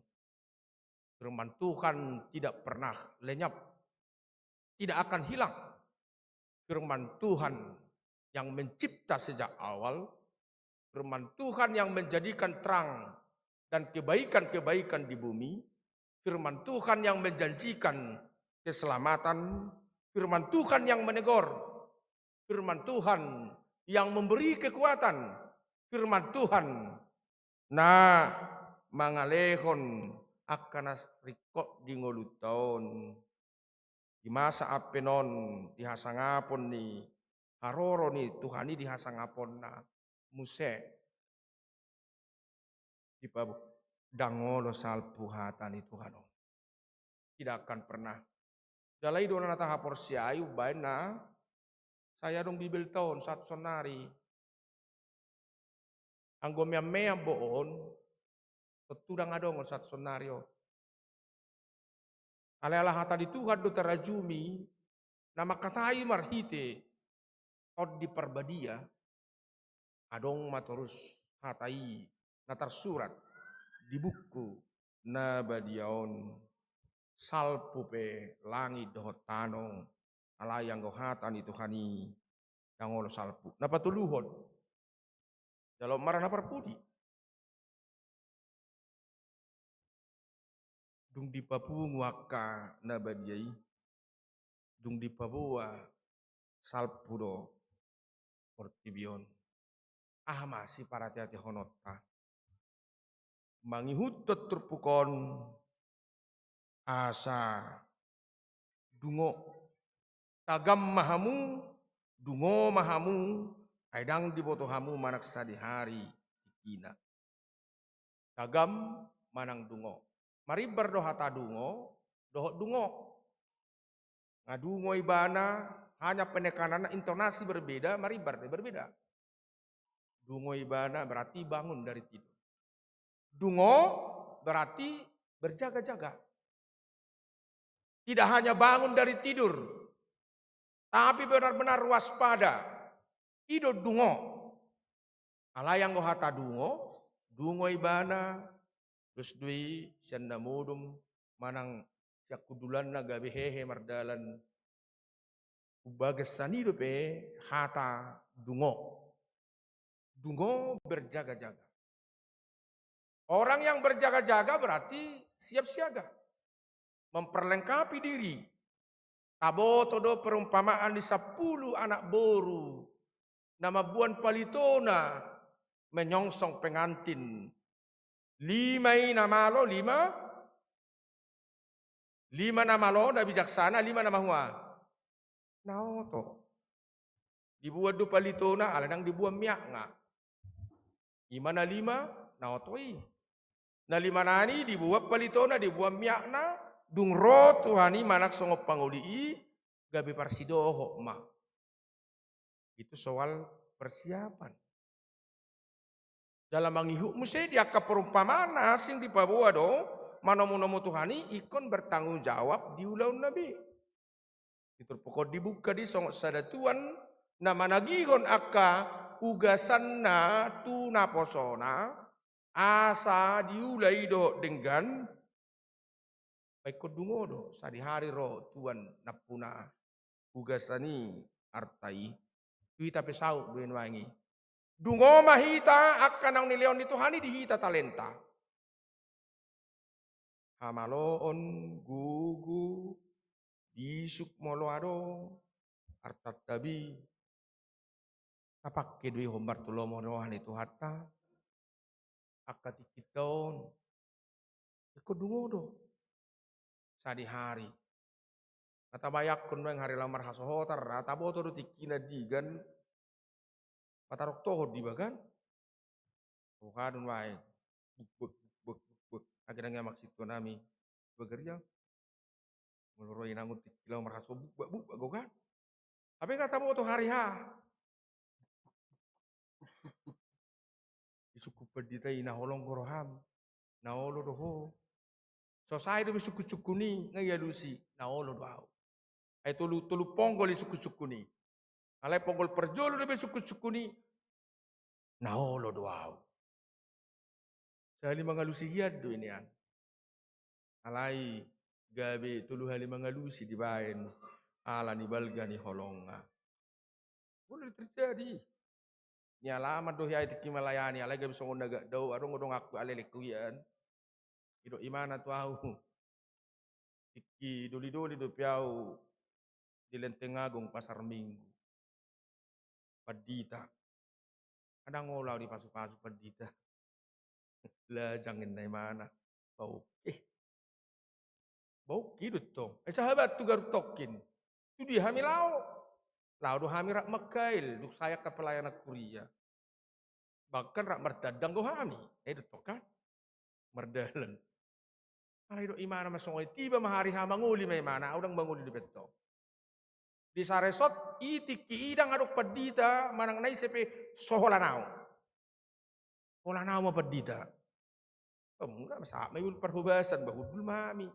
firman Tuhan tidak pernah lenyap tidak akan hilang firman Tuhan yang mencipta sejak awal firman Tuhan yang menjadikan terang dan kebaikan-kebaikan di bumi firman Tuhan yang menjanjikan keselamatan firman Tuhan yang menegur firman Tuhan yang memberi kekuatan firman Tuhan na mangalehon akanas rikok di ngolutaon di masa apenon dihasangapon ni haroro ni Tuhani dihasangapon na muse di pabu dangolo salpu hatani Tuhan tidak akan pernah dalai dona nata hapor siayu baina saya dong bibel tahun satu sonari anggo mea boon tutudang adong satu sonario ala hata di Tuhan do terajumi nama katai marhite od di perbadia adong matorus hatai natar surat di buku nabadiaon salpu pe langit dohot tanong alayang gohatan itu hani dangolo salpu napatuluhon dalam marana perpudi dung di Papua waka nabadiai dung di Papua salpudo portibion masih para tiati honota mangihutot terpukon asa dungo tagam mahamu dungo mahamu aidang diboto hamu manaksa di hari ikina tagam manang dungo mari berdoa dungo dohot dungo Ngadungo ibana hanya penekanan intonasi berbeda, maribar berbeda. Dungo ibana berarti bangun dari tidur. Dungo berarti berjaga-jaga. Tidak hanya bangun dari tidur, tapi benar-benar waspada. Ido dungo. Alayang hata dungo ibana, terus dui senda modum manang siak kudulan na gabi hehe mardalan. Ubagesan hidup hata dungo. Dungo berjaga-jaga. Orang yang berjaga-jaga berarti siap siaga. Memperlengkapi diri. Tabotodo perumpamaan di 10 anak boru. Nama buan palitona menyongsong pengantin. 5 nama lo, 5 nama lo dah bijaksana, 5 nama hua. Naoto. Dibuat du palitona, aladang dibuat miak nga. Imana 5, naotoi. Na 5 nani dibuat palitona, dibuat miak na. Dung ro Tuhani manak songop panguli gabi parsidoho ma. Itu soal persiapan. Dalam mangihuk mesti dia ke perumpamaan asing di Papua do, manomu-nomu Tuhani ikon bertanggung jawab di ulang Nabi. Itu pokok dibuka di songok sadatuan nama nagihon akka ugasanna tuna posona asa diulai do dengan baik kodungo do sadi hari ro tuan napuna ugasani artai tuita pesau duen wangi dungo mahita akan ang nileon di Tuhani dihita talenta hamaloon gugu disuk moloado artat tabi tapak kedui hombar tulomo doan itu hatta akatikitaon kodungo do sadi hari kata bayak kun yang hari lamar hasohotar rata boto tikina digan patarok toho di bagan kadun wae buk akhirnya maksud ko nami bekerja muluroi nangut tikilau merhaso buk kan tapi kata boto hari ha isuku peditai na holong koroham na olo doho sosai do suku ni ngayalusi na olo doao ay tulu ponggol suku ni alay ponggol perjolo do suku ni na olo doao sali mangalusi hiad do ini an alay gabi tulu hali mangalusi di baen ala ni balga ni holonga boleh terjadi ni alamat do hiay tiki malayani alay gabi songon naga dau arong odong aku alele kuyan ido imana tu au iki doli-doli do piau di Lenteng Agung Pasar Minggu padita kadang ngolau di pasu-pasu padita lah jangan naik mana bau bau kidut tong sahabat tu garuk tokin tu dia hamil lau do hamil rak mekail duk saya ke pelayanan kuliah bahkan rak merdadang go hami itu kan merdalan ayo imana masongoy tiba mahari ha manguli may mana udang manguli di beto di saresot itiki idang aduk padita manang nai sepe soholanao holanao ma padita enggak masa may perhubasan bahudul mami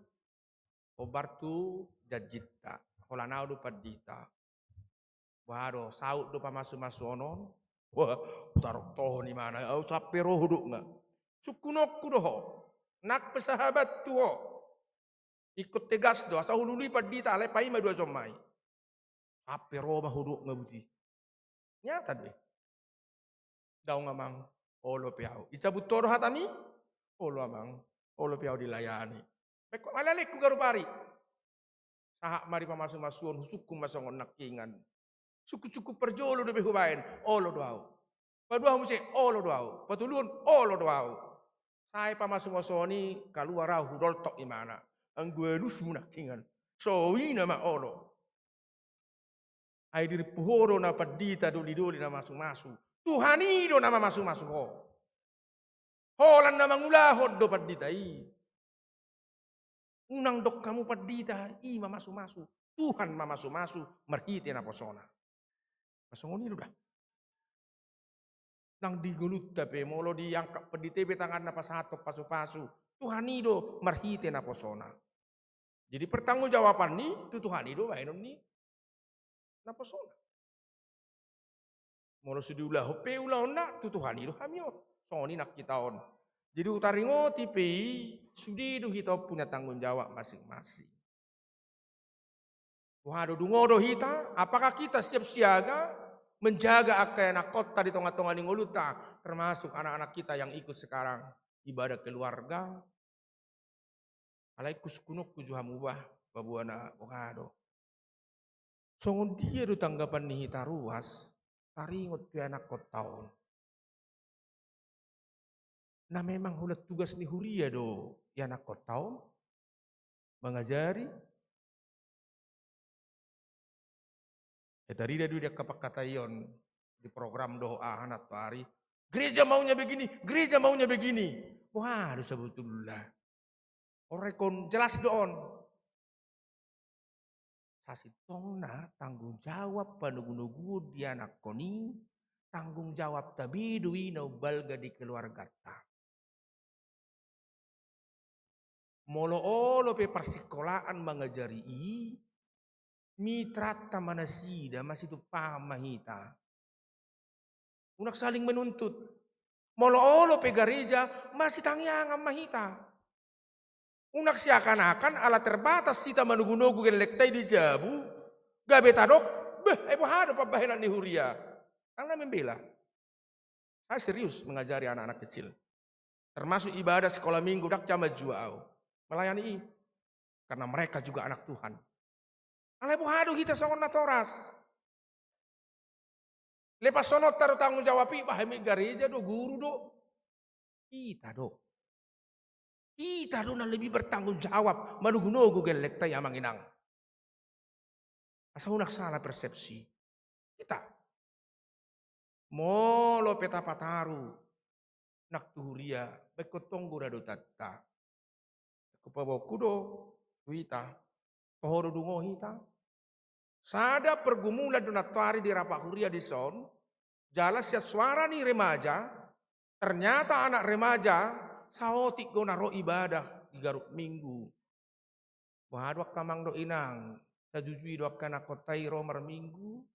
obartu jajita holanao do padita waro saut do pamasu-masuonon wah tarok toho ni mana au sape roh huduk nga sukunok kudoho nak pesahabat tuho ikut tegas do asa hulului padita alai pai ma dua jomai sape roh mahuduk nga buti nyata deh daw ngamang olo piao icabut toro hatami olo amang olo piao dilayani beko malalek ku garupari sahak mari pamasu-masuon husukum masongon nakingan suku-suku perjolo do behubain olo doau padua muse olo doau patulun olo doau sai pamasu-masoni kaluar au hudol tok imana angguelus munakingan so ina ma olo ai diri puhoro na padita doli-doli na masu-masu Tuhani do nama masu-masu ho holan na mangulahod do padita i unang dok kamu padita i mamasu-masu Tuhan mamasu-masu marhite na posona. Pasongoni dah. Nang digulut tapi molo diangkat peditebe tangan na pasatok pasu-pasu. Tuhan ido marhite na posona. Jadi pertanggungjawaban ni tu Tuhan ido mainon ni na posona. Molo sudiulah hope ulah na tu Tuhan ido hamio. Soni nak kita on. Jadi utaringo tipe sudi do kita punya tanggung jawab masing-masing. Wahado dungodo hita, apakah kita siap siaga menjaga anak kota di tengah-tengah ningoluta, termasuk anak-anak kita yang ikut sekarang ibadah keluarga. Alaikus kunuk kujuhamubah babuana wahado. Songon dia do tanggapan ni hita ruas, taringot ke anak kota. Nah memang hulat tugas ni huria do ya anak kota mengajari. Ya dari dia kepakataion di program doa anak hari. Gereja maunya begini, gereja maunya begini. Wah, harus sebetulnya. Orang jelas doon. Sasitongna tanggung jawab panugu-nugu di anak koni, tanggung jawab tabi duwi no balga di keluarga ta. Molo olo pe persikolaan mengajari mitrata manasida masih itu paham mahita. Unak saling menuntut. Molo olo pe gereja masih tangyang mahita. Unak seakan-akan ala terbatas sita manugu-nugu gelektai di jabu. Gabe tadok. Ebo hado pabahenan ni huria. Karena membela. Saya serius mengajari anak-anak kecil. Termasuk ibadah sekolah minggu dak jama juau. Melayani karena mereka juga anak Tuhan. Alai buhado kita songon natoras. Lepas sonot taruh tanggung jawab bahami gereja do guru do. Kita do na lebih bertanggung jawab manugunogo gelek tay amang inang. Asa unak salah persepsi. Kita molo peta pataru nak tuhuria bekot tonggo do tata. Kepabaw kudo, wita, tohoro dungo hita. Sada pergumulan donatari di rapak huria di son, jalas ya suara ni remaja, ternyata anak remaja, saotik go naro ibadah di garuk minggu. Wahadwak kamang do inang, sajujui doak kana kotai romer minggu.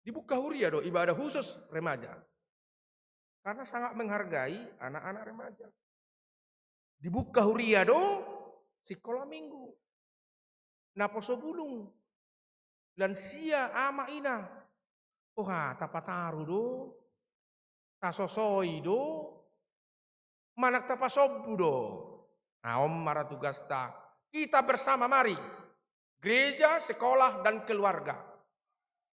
Dibuka huria do ibadah khusus remaja. Karena sangat menghargai anak-anak remaja. Dibuka huria do sekolah minggu. Naposo bulung. Lansia ama ina. Oha tapataru do. Tasosoi do. Manak tapasobu do. Nah om marah tugas ta. Kita bersama mari. Gereja, sekolah dan keluarga.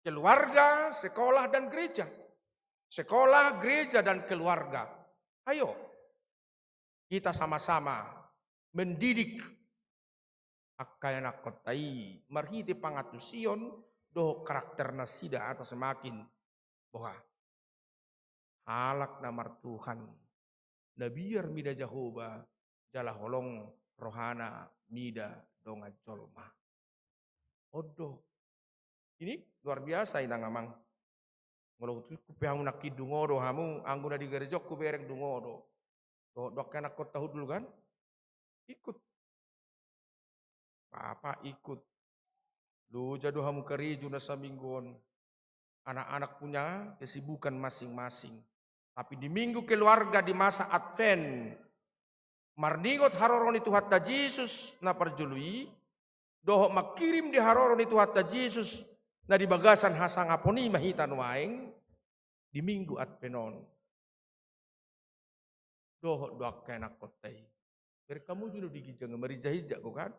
Keluarga, sekolah dan gereja. Sekolah, gereja dan keluarga. Ayo. Kita sama-sama mendidik akayana kotai marhiti pangatusion do karakter nasida atau semakin bahwa halak namar Tuhan nabiar mida Jehovah jala holong rohana mida donga jolma. Odo ini luar biasa inang amang ngolong kupehamu nakid dungodo hamu angguna di gereja kubereng dungodo. Dok anak kau tahu dulu kan? Ikut. Papa ikut. Lu jadu hamu keriju nasa mingguan. Anak-anak punya kesibukan masing-masing. Tapi di minggu keluarga di masa Advent. Marningot haroroni Tuhan ta Yesus na perjului. Dohok makirim di haroroni Tuhan ta Yesus. Na di bagasan hasang aponi mahitan waeng. Di minggu Adventon. Dohok doak kena kotai. Dari kamu juga digijang merijah-hijak kok kan?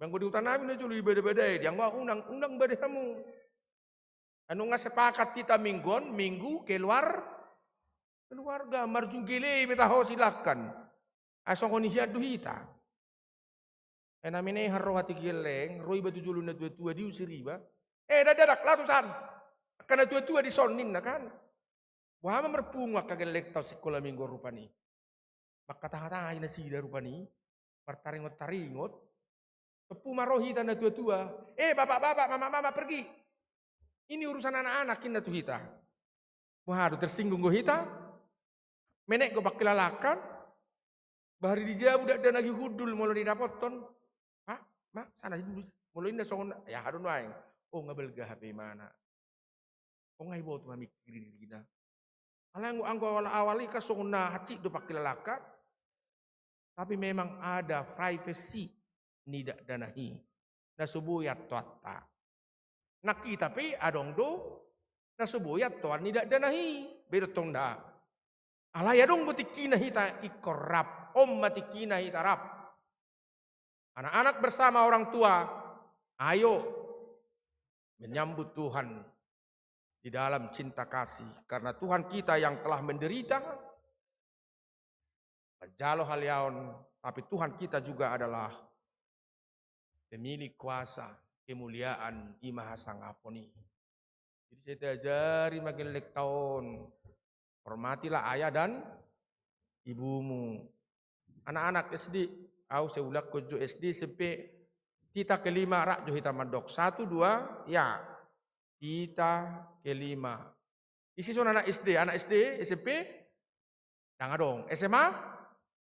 Bangku di hutan amin aja lu beda-beda. Yang gak undang beda kamu. Anu nggak sepakat kita minggu keluarga marjung gile betaho silakan. Asong konisia duhita. Enamine harro hati geleng, roi batu julun na tua diusiri ba. Dadak latusan. Karena tua di sonin kan. Wah merpungwa kagelek tau sekolah minggu rupani. Maka tahatai na sida rupani. Partaringot-taringot. Tepu marohi tanda tua-tua. Bapak-bapak, mama-mama pergi. Ini urusan anak-anak kita tuh hita. Waduh tersinggung go hita. Menek go bakilalakan. Bahari dijabu dak dan lagi hudul mulai didapoton. Pak, mak sana dulu. Mulai indah songon ya harun waeng. Oh ngabelga HP mana. Oh ngai bawa tuh mikirin kita. Alang anggo awal-awali ka songon na hati do bakilalakan. Tapi memang ada privacy nidak danahi. Nasubuyat tuatta. Naki tapi adong do nasubuyat tuan nidak danahi. Beda tonda. Alaya dong butikina hita ikorap. Matikina hita rap. Anak-anak bersama orang tua. Ayo menyambut Tuhan di dalam cinta kasih. Karena Tuhan kita yang telah menderita. Jalo haliaon. Tapi Tuhan kita juga adalah pemilik kuasa, kemuliaan, imaha sangaponi. Jadi saya diajari makin lek tahun. Hormatilah ayah dan ibumu. Anak-anak SD, saya ulang kojo SD sampai kita kelima rak jo hita mandok. 1, 2, ya. Kita kelima. Isi son anak SD, SMP, jangan dong. SMA?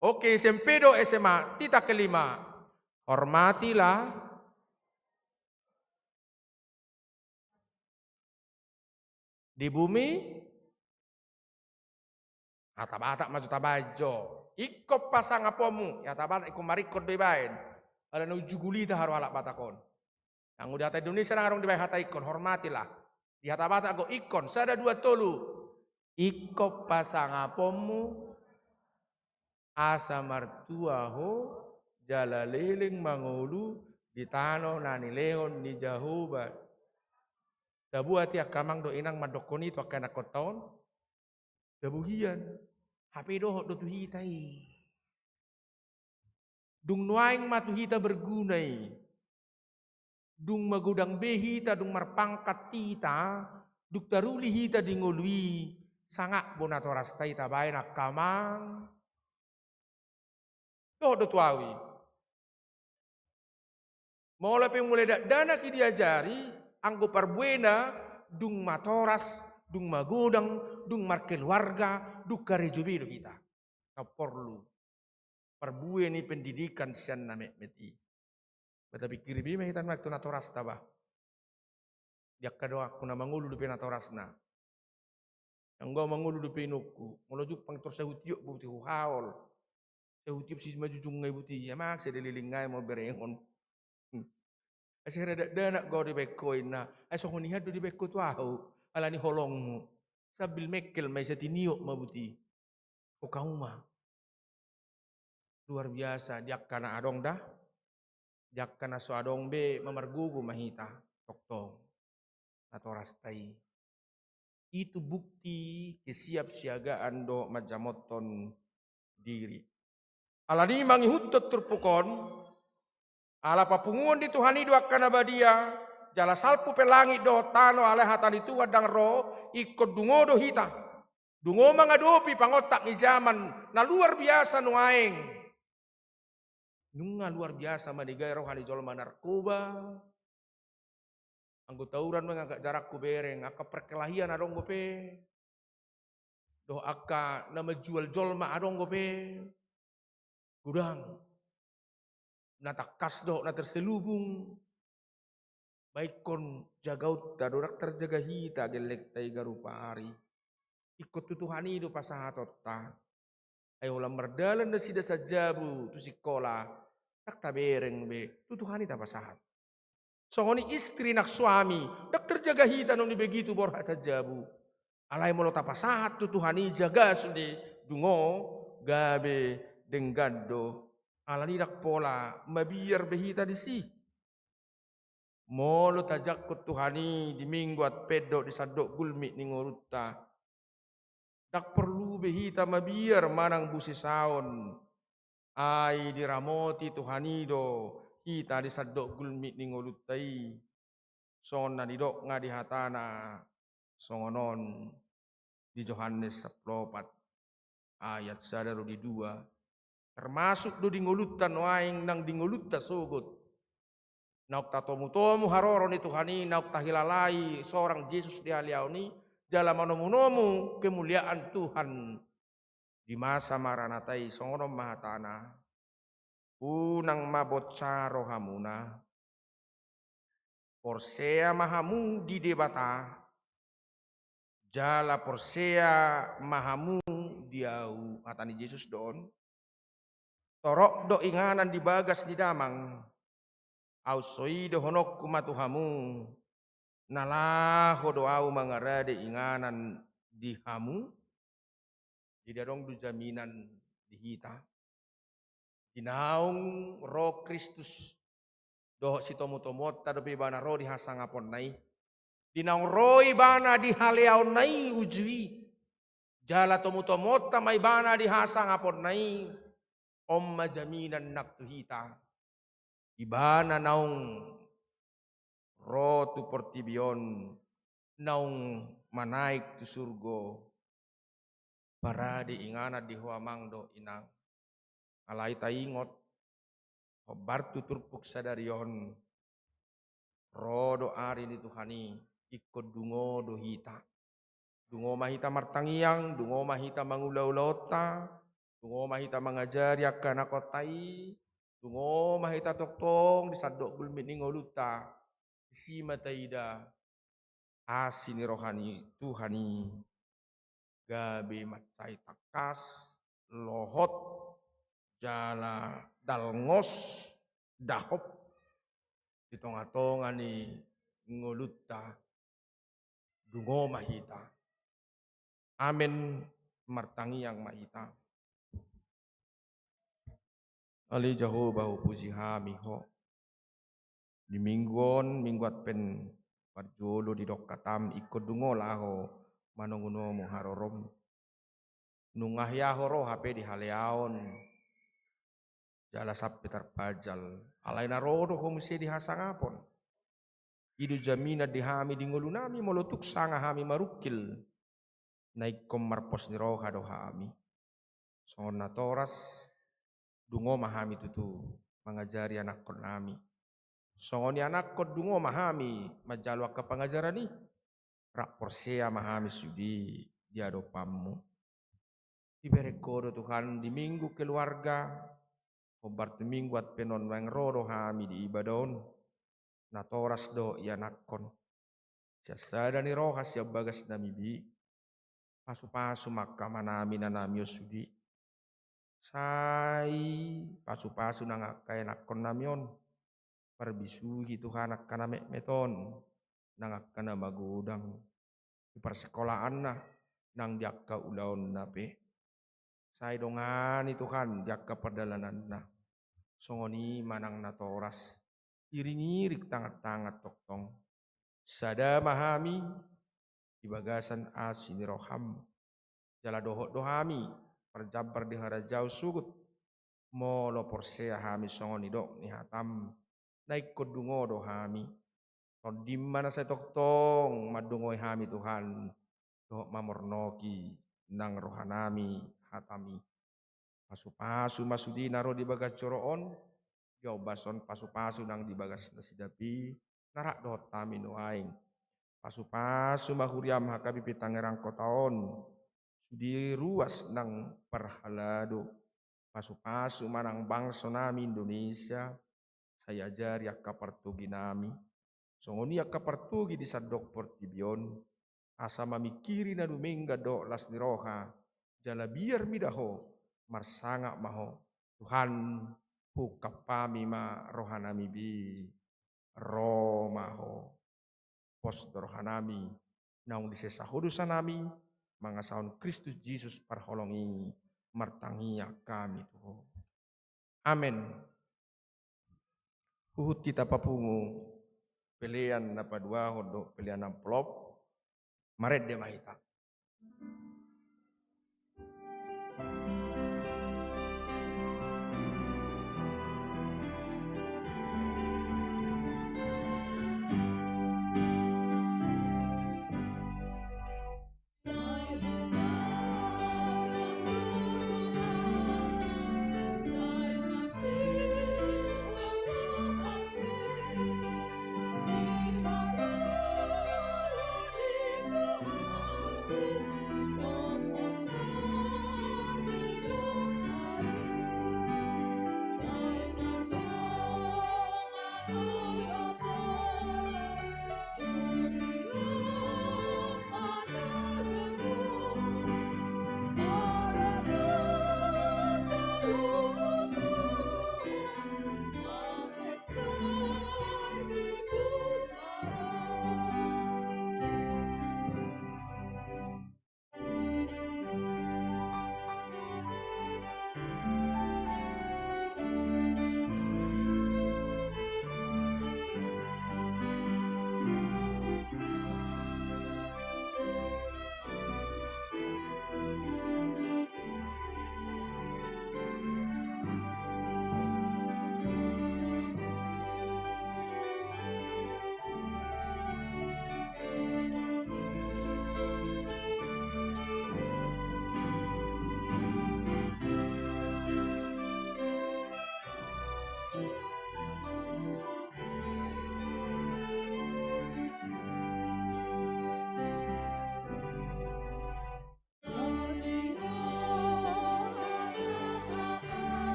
Oke, SMP do SMA. Kita kelima. Hormatilah di bumi Hata-bata maju tabajo. Ikop pasang apomu. Ya tabata ikom marikot bebain. Ada nu jugulita haru alak batakon. Yang udah hata Indonesia nang arong dibae hata ikon. Hormatilah. Di hata bata go ikon. Sada 2 tolu. Ikop pasang apomu. Asa martuaho. Jala leling mangulu. Di tano nani leon di jahubat. Dabuati akamang do inang madokon itu akan akoton. Dabuhian. HP dohok do tuhitai. Dung nuaing matuhita bergunai. Dung magudang behita, dung marpangkat tita. Duk taruli hita dingului. Sangak bonatoras taita bayan akamang. Dohok do tuawi. Mulai pemulai dana ki diajari. Anggo parbuena. Dung matoras. Dung magudang, dung markeluarga, dung karejubido kita. Kau perlu perbue ni pendidikan sian na meti. Tapi kiribi mah hitan waktu natoras tabah. Dia kadoa kuna mangulu dupe natorasna. Yang gua mangulu dupe nuku, menuju pangtor sehutiuk buti haol. Sehutiuk si maju jungai buti, ya mak sedelilingai mau berengon. Asyik ada dana gua di bekoin na, sohoniha do di beko tuahu. Alani holongmu. Sabil mekel may sa tiniok mabuti. O kauma. Luar biasa. Diak kana adong dah. Diak kana so adong be mamargugu mahita. Toktong. Atau rastai. Itu bukti kesiapsiagaan do majamoton diri. Alani mangihutot turpukon. Ala papunguan di Tuhan itu akan abadia. Jala salpu pelangi do tano ale hatani tua dang ro ikut dungo do hita. Dungo mangadopi pangotak ni zaman na luar biasa nuaing. Nunga luar biasa manigay rohani jolma narkoba. Anggo tauran mangagak jarak ku bereng aka perkelahian adong gope. Do aka nama jual jolma adong gope. Gudang. Natakas do na terselubung. Baik kon jagaut dadorak terjaga hita gelek tai garupa hari. Ikut tutuhan itu pasahatot ta. Ayo lam merdalan na sida sajabu tu sikola. Tak tabereng be. Tutuhan itu pasahat. Songoni istri nak suami. Dak terjaga hita nung begitu borha sajabu. Alai molo tapasahat tutuhan ini jaga sude. Dungo gabe denggado. Alani dak pola mabiar behita di si. Molo tajakut Tuhani di minggu at pedo di sadok gulmi ni ngurutta. Dak perlu behita mabiar manang busi saon. Ai diramoti Tuhani do. Kita di sadok gulmi ni nguruttai. Sona di dok nga di hatana. Songonon di Yohanes 14 ayat sadaru di 2. Termasuk do di ngulutan waing nang di ngulutta sugut. Nauk tatomu-tomu haroro ni Tuhani, nauk tahilalai seorang Yesus di haliau ni, jala manomu-nomu kemuliaan Tuhan di masa maranatai songonom mahatana. Unang mabotsa rohamuna, porsea mahamu di debata, jala porsea mahamu diau, matani Yesus doon. Torok do inganan di bagas di damang, ausoi do honok kumatuhamu, nalaho do au mangarade inganan di hamu, jadi dong du jaminan di hita. Dinaung roh Kristus doh si tomo-tomot tado bana roh di hasangapon nai. Dinaung roh ibana di haleau nai ujui. Jala tomo-tomot tamai bana di hasangapon nai. Omma jaminan nak tuhita. Ibana naung roh tu portibion. Naung manaik tu surgo. Para di ingana di huamang do inang. Alai ta ingot. Hobar tuturpuk sadarion. Rodo ari ni Tuhani. Ikut dungo do hita. Dungo mahita martangiang. Dungo mahita mangulau-lauta. Dungo mahita mengajari akan akotai. Dungo mahita toktong. Disadok gulmining oluta. Isi mataida. Asini rohani Tuhani. Gabe matai takas. Lohot. Jala dalngos. Dahop. Di tonga-tonga ni ngolutta. Dungo mahita. Amen. Martangi yang mahita. Ali Jehovah puji hami ho. Di mingguat pen parjolo di dokatam ikut dungo laho manunguno mo harorom. Nungah yahoro hape di haleaon. Jala sapi terpajal. Alai narodo homisi di hasangapon. Idu jamina di hami di ngolunami molotuk sanga hami marukil. Naik marpos ni roha do hami. Songon natoras dungo mahami tutu mengajari anak kon nami. Songoni anak kon dungo mahami majalwa ke pengajaran ni. Rak porsea mahami sudi dia do pammu. Diberi kodo Tuhan di minggu keluarga. Obar tu minggu at penon wang rodo hami di ibadon. Natoras do ya nakon. Jasada ni rohas ya bagas namibi. Pasu-pasu maka manami nanami sudi. Sai pasu-pasu nangakay nakon namion. Perbisuhi Tuhan akan mek meton. Nangakana magudang. Di persekolahan na. Nang diakka ulaon nape. Sai dongani Tuhan diakka perdalanan na. Songoni manang natoras. Iring-irik tangat-tangat toktong. Sada mahami. Ibagasan asini roham. Jala dohot dohami. Perjabar di harajau sugut. Molo porsea hami songoni dok ni hatam. Naik kodungo dohami. Di mana saya toktong. Madungoi hami Tuhan. Dohot mamornoki. Nang rohanami hatami. Pasu-pasu masudi naro di bagas coroon. Jauh bason pasu-pasu nang di bagas nasidapi. Narak dohot tami noaing. Pasu-pasu mahuriam hakabi pitangerang kotaon. Sudi ruas nang perhalado. Pasu-pasu manang bangsa nami Indonesia. Saya ajari akka partugi nami. Songoni akka partugi di sadok portibion. Asa mamikiri na dumengga do las ni roha. Jala biar midaho. Marsanga maho. Tuhan hukap pami ma rohanami bi. Romaho. Pos rohanami. Naung disesa hudusan nami. Mangasaun Kristus Yesus parholongi. Martangia kami Tuhan. Amin. Huhut kita papungu. Pelian napa dua hodok pelian amplop. Maret de mahita.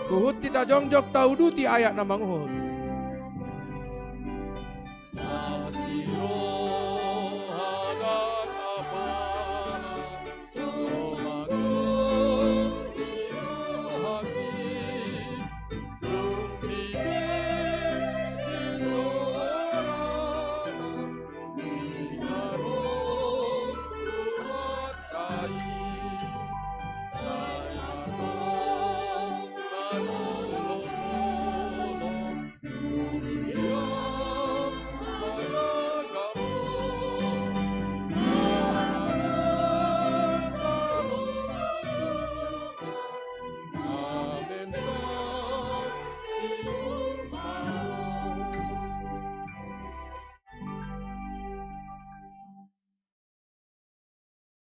Uhut kita jongjok tau duti ayak na manguhut.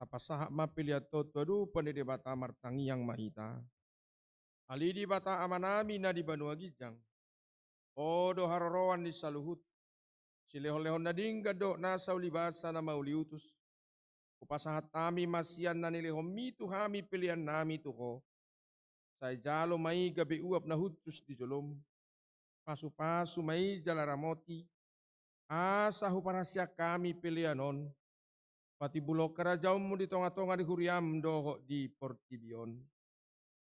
Apa sahak mapiliat totodu pandede bata martangi yang mahita. Ali di bata amanami na di Banua Gijang. Odo harorowan di saluhut. Silehon-lehon na dinggado na sa ulibasa na mauliutus. Upasahat tami masian na nilehom mitu hami pilihan nami tuko. Say jalo may gabi uap na hutus di jolom. Pasu-pasu may jalaramoti. Asa huparasya kami pilihanon. Pati bulok karajaw mo di tonga-tonga di huriam doho di Portibion.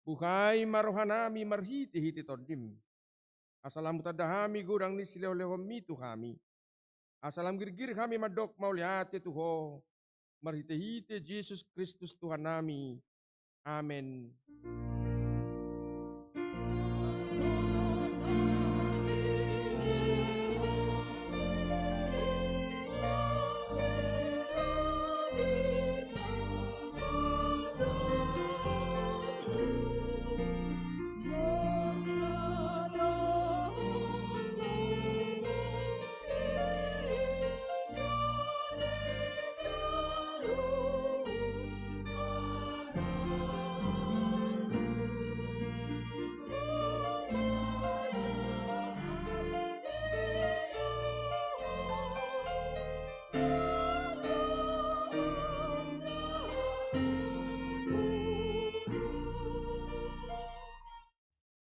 Buhay marohanami marhiti-hiti todim. Asalam tadahami gurang ni silehom mitu kami. Asalam girgir kami madok mauliate tuho. Marhiti-hiti Jesus Kristus Tuhan nami. Amen.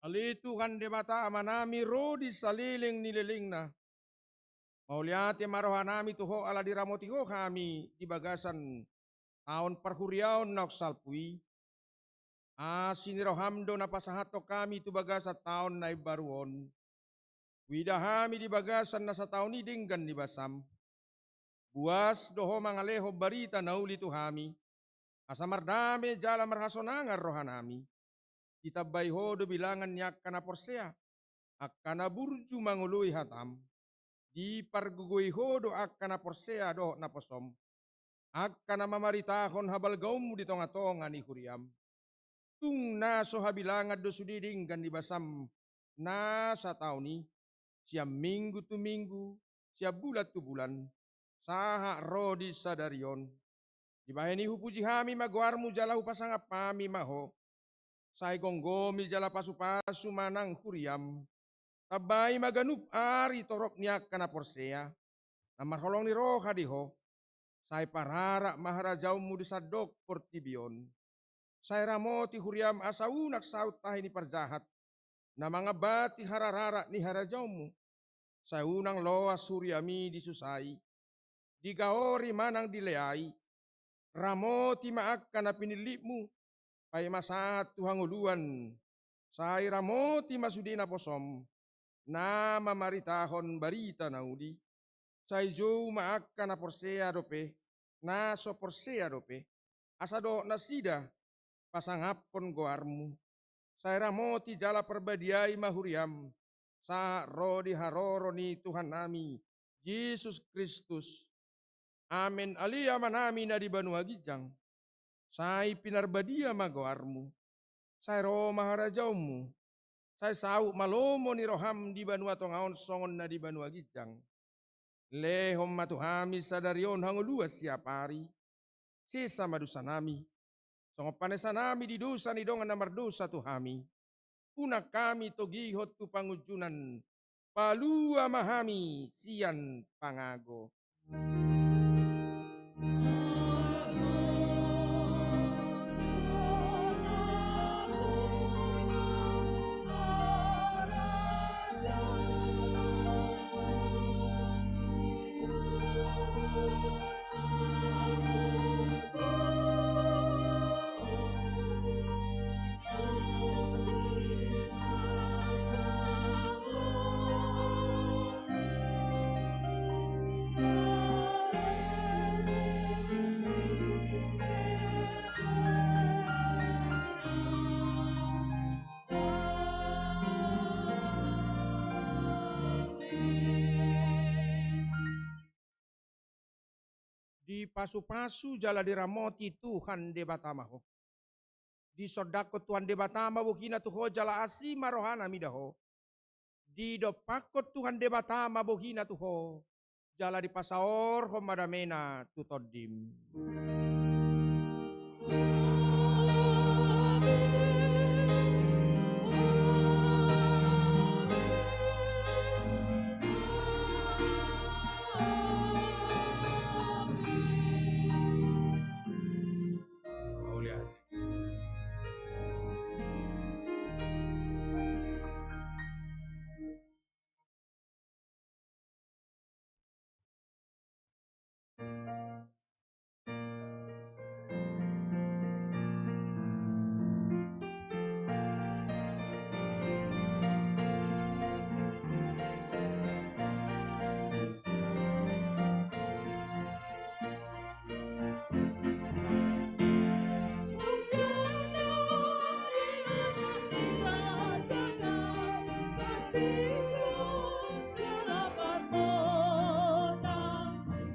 Ali Tuhan de bata amanami rodi saliling nililing na. Mauliate marohanami tuho ala diramotiho kami di bagasan tahun perhuriaon na salpui. Asinirohamdo na pasahato kami tu bagasa tahun na ibaruon. Widahami di bagasan na sa tahun idinggan di basam. Buas doho mangaleho barita na uli tuhami. Asamardame jala marhasonangan rohanami. Kita bayhodo bilangan niyak kana porsea. Akkana burju mangului hatam. Di pargugui hodo akkana porsea doh na posom. Akkana mamaritahon habal gaum di tonga-tonga ni huriam. Tung naso habilangan do sudiding gan di basam na sa tauni. Siya minggu tu minggu, siya bulat tu bulan. Saha rodi sadarion. Di baheni hupuji hami magwarmu jalahu pasangap pami maho. Say gonggomi jala pasu-pasu manang huriam. Tabay maganup ari torok niyak kana porsea. Namarholong ni roha diho. Say parara maharajaw mo di sadok Portibion. Say ramoti huriam asaunak saut tahi ni parjahat. Na mga bati hararara ni harajaw mo. Say unang loa suryami di susay. Di gaori manang dileay. Ramoti maak kana pinili mo. Pay masahat tuhanguluan. Say ramoti masudina posom. Na mamaritahon barita na uli. Say jo maak kana porsea dope. Na so porsea dope. Asado nasida pasangapon goarmu. Say ramoti jala perbadiay mahuriam. Sa rodi haroro ni Tuhan nami. Yesus Kristus. Amen. Alia manami na di Banua Gijang. Say pinarbadia magoarmu. Say ro maharajawmu. Say sau malomo ni roham di Banua Tongaon songon na di Banua Gijang. Lehom matuhami sadarion hanguluas siapari. Sisa madusanami. Songo panesanami di dosa ni dongan na mardosa tuhami. Una kami togihot tu pangujunan. Palua mahami sian pangago. Di pasu-pasu jala diramoti Tuhan de batamaho. Di sodako Tuhan de batama bukina tuho jala asi marohana midaho. Di dopakot Tuhan de batama bukina tuho. Jala di pasaor homadamena tutodim.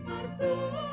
Marsuk